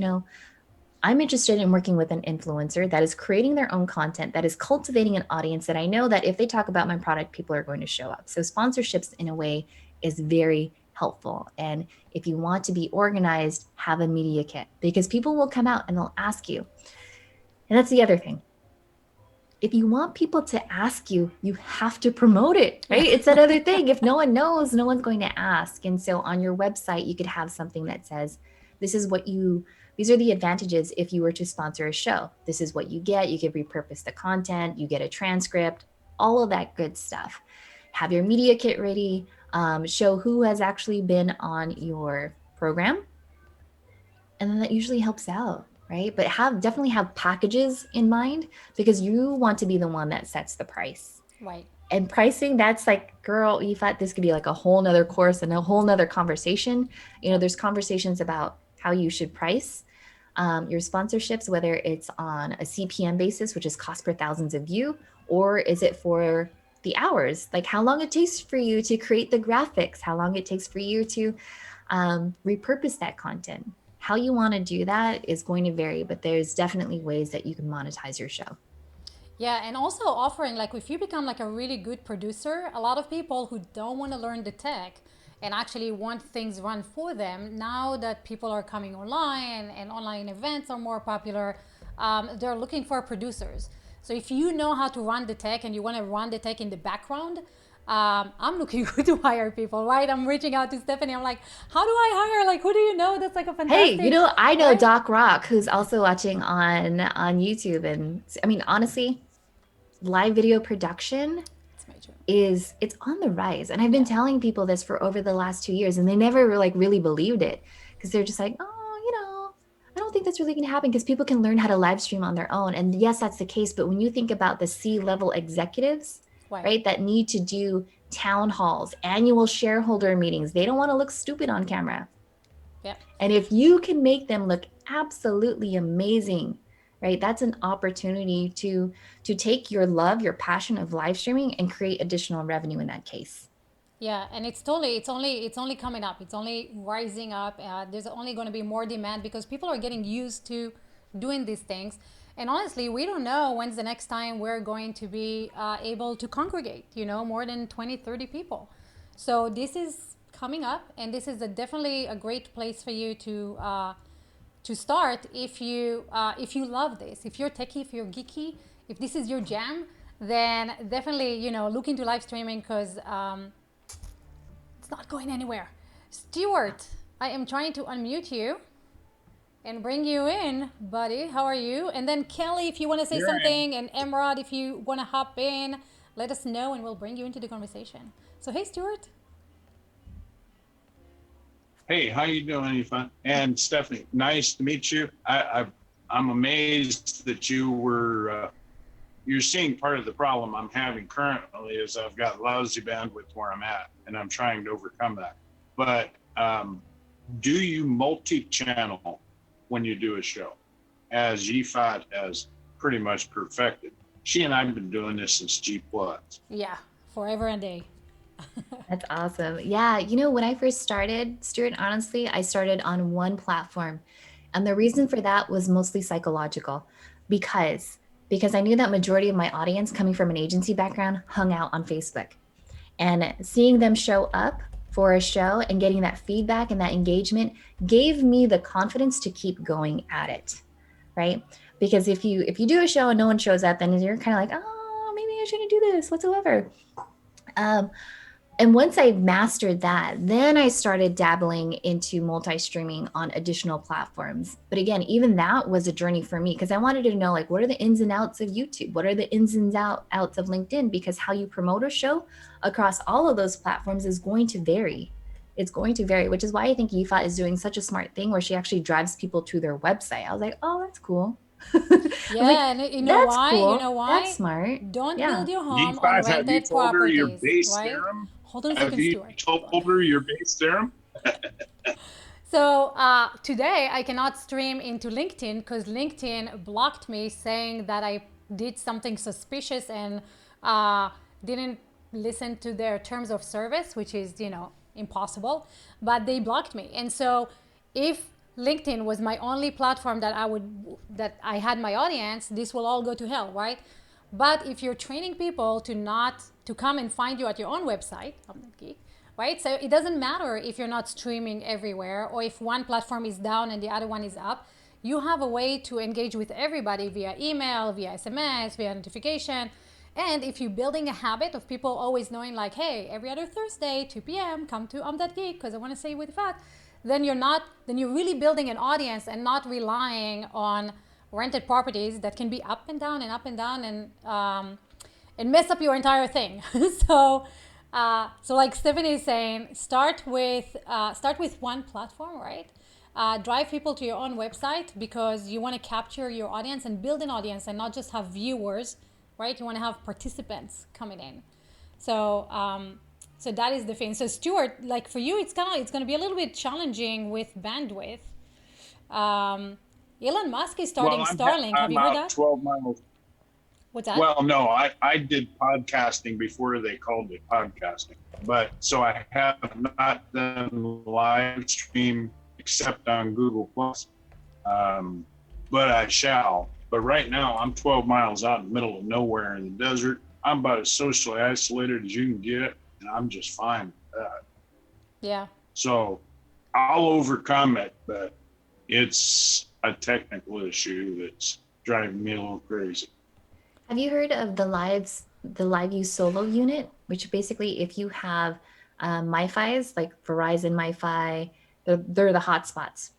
I'm interested in working with an influencer that is creating their own content, that is cultivating an audience that I know that if they talk about my product, people are going to show up. So sponsorships in a way is very helpful. And if you want to be organized, have a media kit, because people will come out and they'll ask you. And that's the other thing. If you want people to ask you, you have to promote it, right? It's that other thing. If no one knows, no one's going to ask. And so on your website, you could have something that says, This is what you, these are the advantages if you were to sponsor a show. This is what you get. You can repurpose the content, you get a transcript, all of that good stuff. Have your media kit ready, show who has actually been on your program. And then that usually helps out, right? But definitely have packages in mind, because you want to be the one that sets the price. Right. And pricing, that's like, girl, Yifat, this could be like a whole nother course and a whole nother conversation. There's conversations about how you should price your sponsorships, whether it's on a CPM basis, which is cost per thousands of view, or is it for the hours, like how long it takes for you to create the graphics, how long it takes for you to repurpose that content. How you want to do that is going to vary, but there's definitely ways that you can monetize your show. Yeah, and also offering, like, if you become like a really good producer, a lot of people who don't want to learn the tech and actually want things run for them, now that people are coming online and online events are more popular, they're looking for producers. So if you know how to run the tech and you want to run the tech in the background, I'm looking to hire people, right? I'm reaching out to Stephanie. I'm like, how do I hire? Like, who do you know that's like a fantastic... Hey, I know right? Doc Rock, who's also watching on YouTube. And I mean, honestly, live video production It's my dream. it's on the rise. And I've been telling people this for over the last 2 years, and they never like really believed it, because they're just like, I don't think that's really going to happen, because people can learn how to live stream on their own. And yes, that's the case. But when you think about the C-level executives, right, that need to do town halls, annual shareholder meetings, they don't want to look stupid on camera. Yep. And if you can make them look absolutely amazing, right, that's an opportunity to take your love, your passion of live streaming, and create additional revenue in that case. Yeah, and it's only coming up. It's only rising up. There's only going to be more demand because people are getting used to doing these things. And honestly, we don't know when's the next time we're going to be able to congregate, more than 20, 30 people. So this is coming up, and this is definitely a great place for you to start if you love this. If you're techie, if you're geeky, if this is your jam, then definitely look into live streaming, because it's not going anywhere. Stuart, I am trying to unmute you and bring you in, buddy. How are you? And then Kelly, if you want to say something, and Emrod, if you want to hop in, let us know and we'll bring you into the conversation. So hey, Stuart. Hey, how you doing, Yifat? And Stephanie, nice to meet you. I'm amazed that you're seeing part of the problem I'm having currently is I've got lousy bandwidth where I'm at, and I'm trying to overcome that. But do you multi-channel when you do a show, as Yifat has pretty much perfected? She and I have been doing this since G+. Yeah, forever and day. That's awesome. Yeah, when I first started, Stuart, honestly, I started on one platform. And the reason for that was mostly psychological, because I knew that majority of my audience coming from an agency background hung out on Facebook. And seeing them show up for a show and getting that feedback and that engagement gave me the confidence to keep going at it, right? Because if you do a show and no one shows up, then you're kind of like, oh, maybe I shouldn't do this whatsoever. And once I mastered that, then I started dabbling into multi-streaming on additional platforms. But again, even that was a journey for me, because I wanted to know, like, what are the ins and outs of YouTube? What are the ins and outs of LinkedIn? Because how you promote a show across all of those platforms is going to vary. It's going to vary, which is why I think Yifat is doing such a smart thing where she actually drives people to their website. I was like, oh, that's cool. Yeah, and you know why? Cool. You know why? That's smart. Don't build your home Yifat, on have you rented told her your properties, base right? theorem? Hold on a Have second, you Stuart. told her your base theorem? So today I cannot stream into LinkedIn because LinkedIn blocked me, saying that I did something suspicious and didn't listen to their terms of service, which is, impossible. But they blocked me. And so if LinkedIn was my only platform that I had my audience, this will all go to hell, right? But if you're training people to come and find you at your own website, I'm that geek, right? So it doesn't matter if you're not streaming everywhere, or if one platform is down and the other one is up. You have a way to engage with everybody via email, via SMS, via notification. And if you're building a habit of people always knowing, like, hey, every other Thursday, 2 p.m., come to I'm That Geek because I want to say with Yifat, then you're really building an audience and not relying on rented properties that can be up and down and up and down and mess up your entire thing. So like Stephanie is saying, start with one platform, right? Drive people to your own website because you want to capture your audience and build an audience and not just have viewers, right? You want to have participants coming in. So so that is the thing. So Stuart, like for you, it's going to be a little bit challenging with bandwidth. Elon Musk is starting Starlink. Have you heard that? 12 miles. What's that? Well, no, I did podcasting before they called it podcasting. But so I have not done live stream except on Google Plus. But I shall. But right now I'm 12 miles out in the middle of nowhere in the desert. I'm about as socially isolated as you can get, and I'm just fine with that. Yeah. So I'll overcome it, but it's a technical issue that's driving me a little crazy. Have you heard of the Live Use Solo unit, which basically if you have MiFis like Verizon MiFi, they're the hotspots.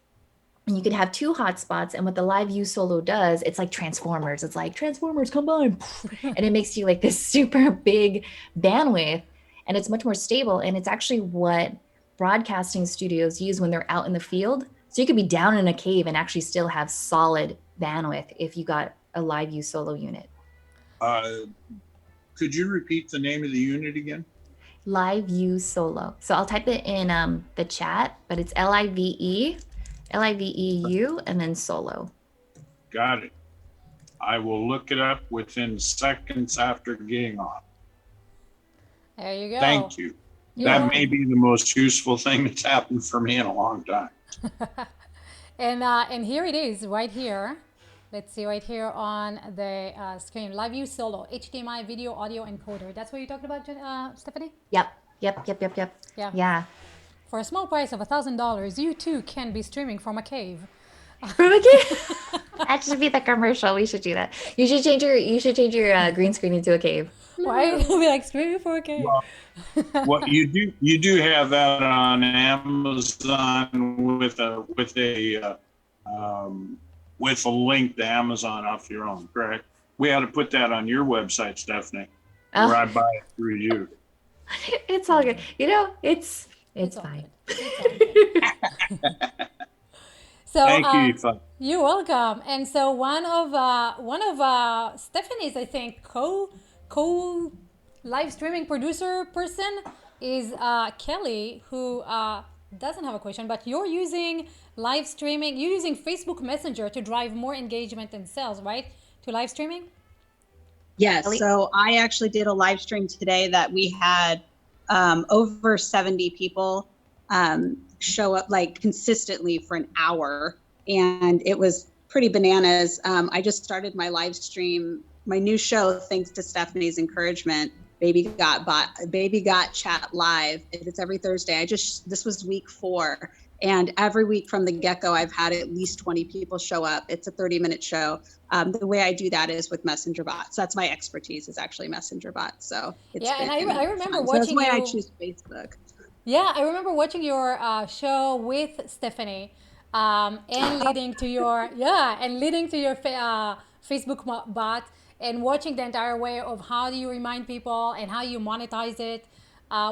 And you could have two hotspots, and what the Live Use Solo does, it's like Transformers. It's like Transformers, come on, and it makes you like this super big bandwidth, and it's much more stable. And it's actually what broadcasting studios use when they're out in the field. So you could be down in a cave and actually still have solid bandwidth if you got a Live Use Solo unit. Could you repeat the name of the unit again? Live Use Solo. So I'll type it in the chat, but it's LIVEU, and then Solo. Got it. I will look it up within seconds after getting on. There you go. Thank you. Yeah. That may be the most useful thing that's happened for me in a long time. And here it is right here. Let's see right here on the screen. Live Use Solo, HDMI video audio encoder. That's what you talked about, Stephanie? Yep. Yeah. For a small price of $1,000, you too can be streaming from a cave. From a cave? That should be the commercial. We should do that. You should change your green screen into a cave. Right? It'll be like streaming for a cave. Well, you do have that on Amazon with a link to Amazon off your own, correct? We ought to put that on your website, Stephanie, where I buy it through you. It's all good. You know, it's fine. So thank you, Yifat. You're welcome. And so one of Stephanie's, I think, co live streaming producer person is Kelly, who doesn't have a question, but you're using live streaming. You're using Facebook Messenger to drive more engagement and sales, right? To live streaming. Yes. So I actually did a live stream today that we had over 70 people show up like consistently for an hour, and it was pretty bananas. I just started my live stream, my new show, thanks to Stephanie's encouragement. Baby Got Chat Live. It's every Thursday. This was week 4. And every week from the get-go, I've had at least 20 people show up. It's a 30-minute show. The way I do that is with messenger bots. That's my expertise, is actually messenger bots. So it's and I remember fun. watching. So that's why I choose Facebook. Yeah, I remember watching your show with Stephanie, and leading to your Facebook bot, and watching the entire way of how do you remind people and how you monetize it,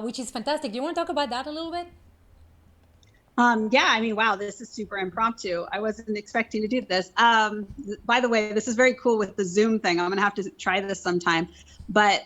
which is fantastic. Do you want to talk about that a little bit? Yeah, I mean, wow, this is super impromptu. I wasn't expecting to do this. By the way, this is very cool with the Zoom thing. I'm gonna have to try this sometime. But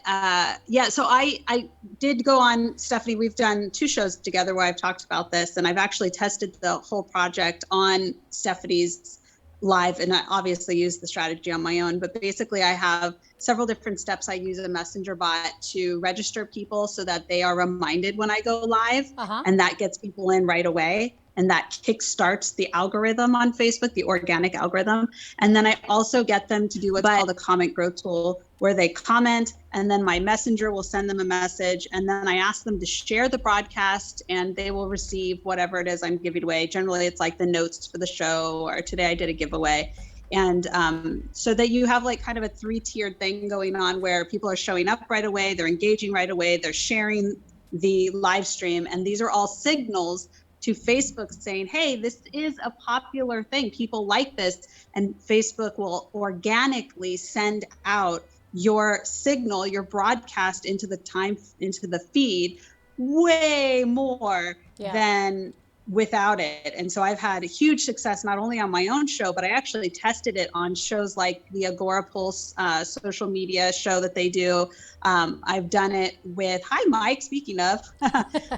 yeah, so I did go on, Stephanie, we've done 2 shows together where I've talked about this, and I've actually tested the whole project on Stephanie's live, and I obviously use the strategy on my own. But basically I have several different steps. I use a messenger bot to register people so that they are reminded when I go live, and that gets people in right away. And that kickstarts the algorithm on Facebook, the organic algorithm. And then I also get them to do what's called a comment growth tool, where they comment, and then my messenger will send them a message. And then I ask them to share the broadcast, and they will receive whatever it is I'm giving away. Generally, it's like the notes for the show, or today I did a giveaway. And so that you have like kind of a 3-tiered thing going on, where people are showing up right away, they're engaging right away, they're sharing the live stream. And these are all signals to Facebook saying, hey, this is a popular thing. People like this. And Facebook will organically send out your signal, your broadcast into the feed way more than without it. And so I've had a huge success, not only on my own show, but I actually tested it on shows like the Agora Pulse social media show that they do. I've done it with, hi, Mike, speaking of,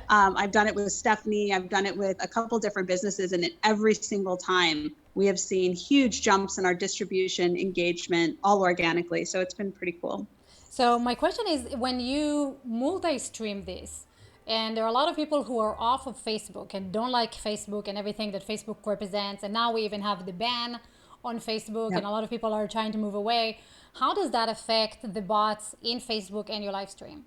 I've done it with Stephanie. I've done it with a couple different businesses, and every single time we have seen huge jumps in our distribution engagement, all organically. So it's been pretty cool. So my question is, when you multi-stream this, and there are a lot of people who are off of Facebook and don't like Facebook and everything that Facebook represents, and now we even have the ban on Facebook, and a lot of people are trying to move away. How does that affect the bots in Facebook and your live stream?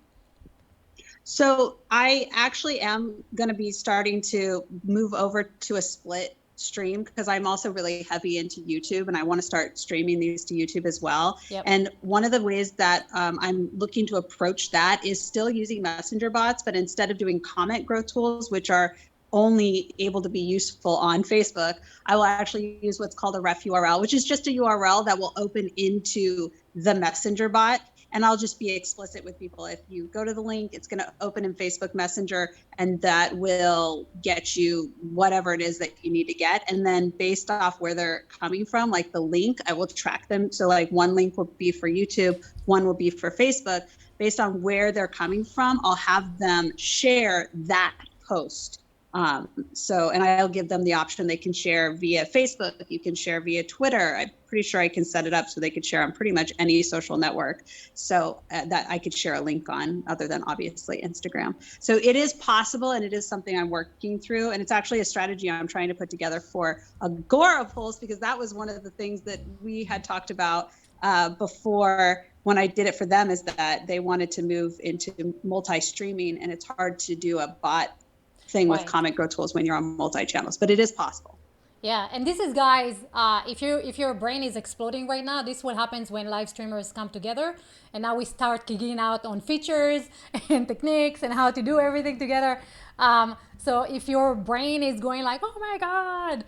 So I actually am going to be starting to move over to a split stream, because I'm also really heavy into YouTube, and I want to start streaming these to YouTube as well. And one of the ways that I'm looking to approach that is still using messenger bots, but instead of doing comment growth tools, which are only able to be useful on Facebook, I will actually use what's called a ref URL, which is just a URL that will open into the messenger bot. And I'll just be explicit with people. If you go to the link, it's going to open in Facebook Messenger, and that will get you whatever it is that you need to get. And then based off where they're coming from, like the link, I will track them. So like one link will be for YouTube, one will be for Facebook. Based on where they're coming from, I'll have them share that post. And I'll give them the option. They can share via Facebook. You can share via Twitter. I'm pretty sure I can set it up so they could share on pretty much any social network. So that I could share a link on, other than obviously Instagram. So it is possible, and it is something I'm working through. And it's actually a strategy I'm trying to put together for Agora Pulse, because that was one of the things that we had talked about before when I did it for them, is that they wanted to move into multi-streaming, and it's hard to do a bot thing with comment growth tools when you're on multi-channels, but it is possible. Yeah, and this is, guys, if your brain is exploding right now, this is what happens when live streamers come together, and now we start geeking out on features and techniques and how to do everything together. So if your brain is going like, oh my God,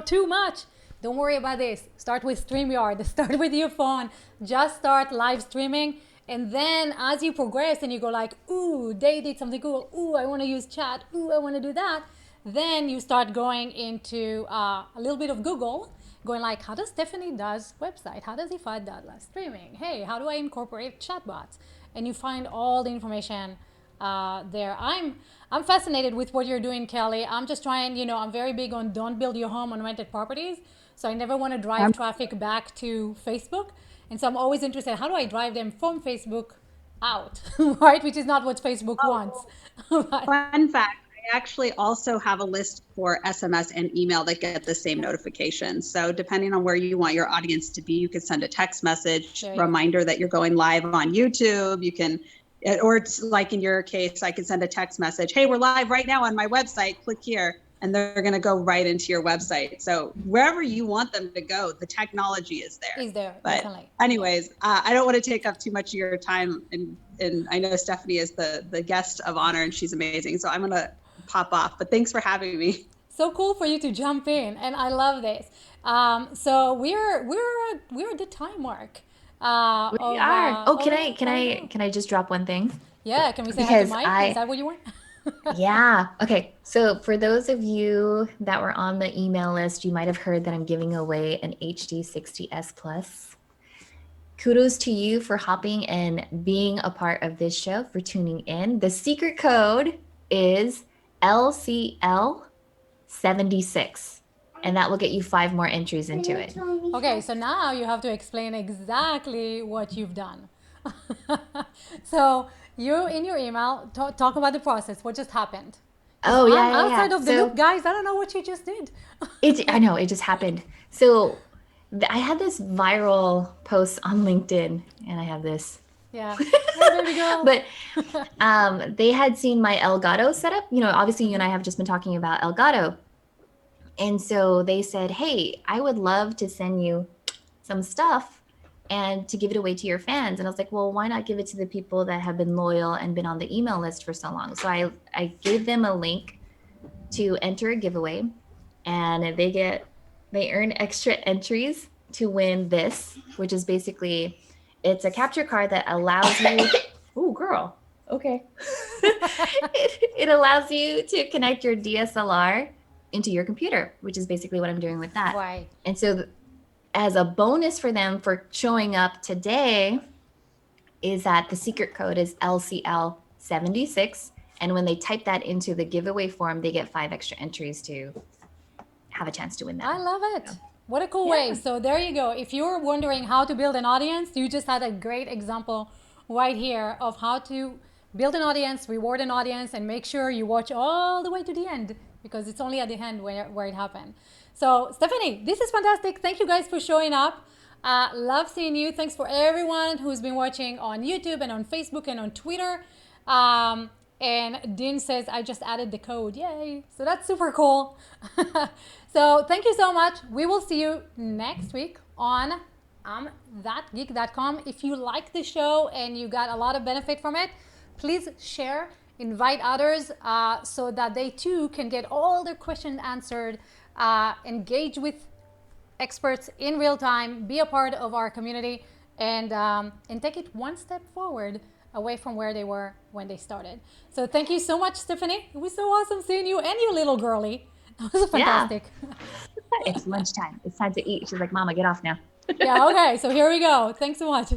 too much, don't worry about this. Start with StreamYard, start with your phone, just start live streaming. And then as you progress and you go like, ooh, they did something cool. Ooh, I want to use chat. Ooh, I want to do that. Then you start going into a little bit of Google, going like, how does Stephanie does website? How does Yifat do live streaming? Hey, how do I incorporate chatbots? And you find all the information there. I'm fascinated with what you're doing, Kelly. I'm just trying, I'm very big on don't build your home on rented properties. So I never want to drive traffic back to Facebook. And so I'm always interested, how do I drive them from Facebook out, right? Which is not what Facebook wants. Fun fact, I actually also have a list for SMS and email that get the same notification. So depending on where you want your audience to be, you can send a text message, reminder that you're going live on YouTube. You can, or it's like in your case, I can send a text message, hey, we're live right now on my website, click here. And they're going to go right into your website. So wherever you want them to go, the technology is there. Is there, but definitely. Anyways, I don't want to take up too much of your time. And I know Stephanie is the guest of honor, and she's amazing. So I'm going to pop off. But thanks for having me. So cool for you to jump in, and I love this. So we're at the time mark. We are. Can I just drop one thing? Yeah, can we say hi to Mike? Is that what you want? Yeah. Okay. So for those of you that were on the email list, you might have heard that I'm giving away an HD60S Plus. Kudos to you for hopping and being a part of this show, for tuning in. The secret code is LCL76, and that will get you 5 more entries into it. Okay, so now you have to explain exactly what you've done. So you, in your email, talk about the process. What just happened? Outside of the loop, guys, I don't know what you just did. I know, it just happened. So I had this viral post on LinkedIn, and I have this. Yeah, there we go. But they had seen my Elgato setup. Obviously you and I have just been talking about Elgato. And so they said, hey, I would love to send you some stuff and to give it away to your fans. And I was like, well, why not give it to the people that have been loyal and been on the email list for so long? So I gave them a link to enter a giveaway, and they earn extra entries to win this, which is basically, it's a capture card that allows you. Oh, girl. Okay. It allows you to connect your DSLR into your computer, which is basically what I'm doing with that. Right. And so, as a bonus for them for showing up today, is that the secret code is LCL76. And when they type that into the giveaway form, they get 5 extra entries to have a chance to win that. I love it. What a cool Yeah. way. So there you go. If you're wondering how to build an audience, you just had a great example right here of how to build an audience, reward an audience, and make sure you watch all the way to the end, because it's only at the end where it happened. So Stephanie, this is fantastic. Thank you guys for showing up. Love seeing you. Thanks for everyone who's been watching on YouTube and on Facebook and on Twitter. And Dean says, I just added the code. Yay. So that's super cool. So thank you so much. We will see you next week on thatgeek.com. If you like the show and you got a lot of benefit from it, please share, invite others so that they too can get all their questions answered, engage with experts in real time, be a part of our community, and take it one step forward away from where they were when they started. So thank you so much, Stephanie. It was so awesome seeing you and your little girlie. That was fantastic. It's lunchtime. It's time to eat. She's like, Mama, get off now. Yeah, okay. So here we go. Thanks so much.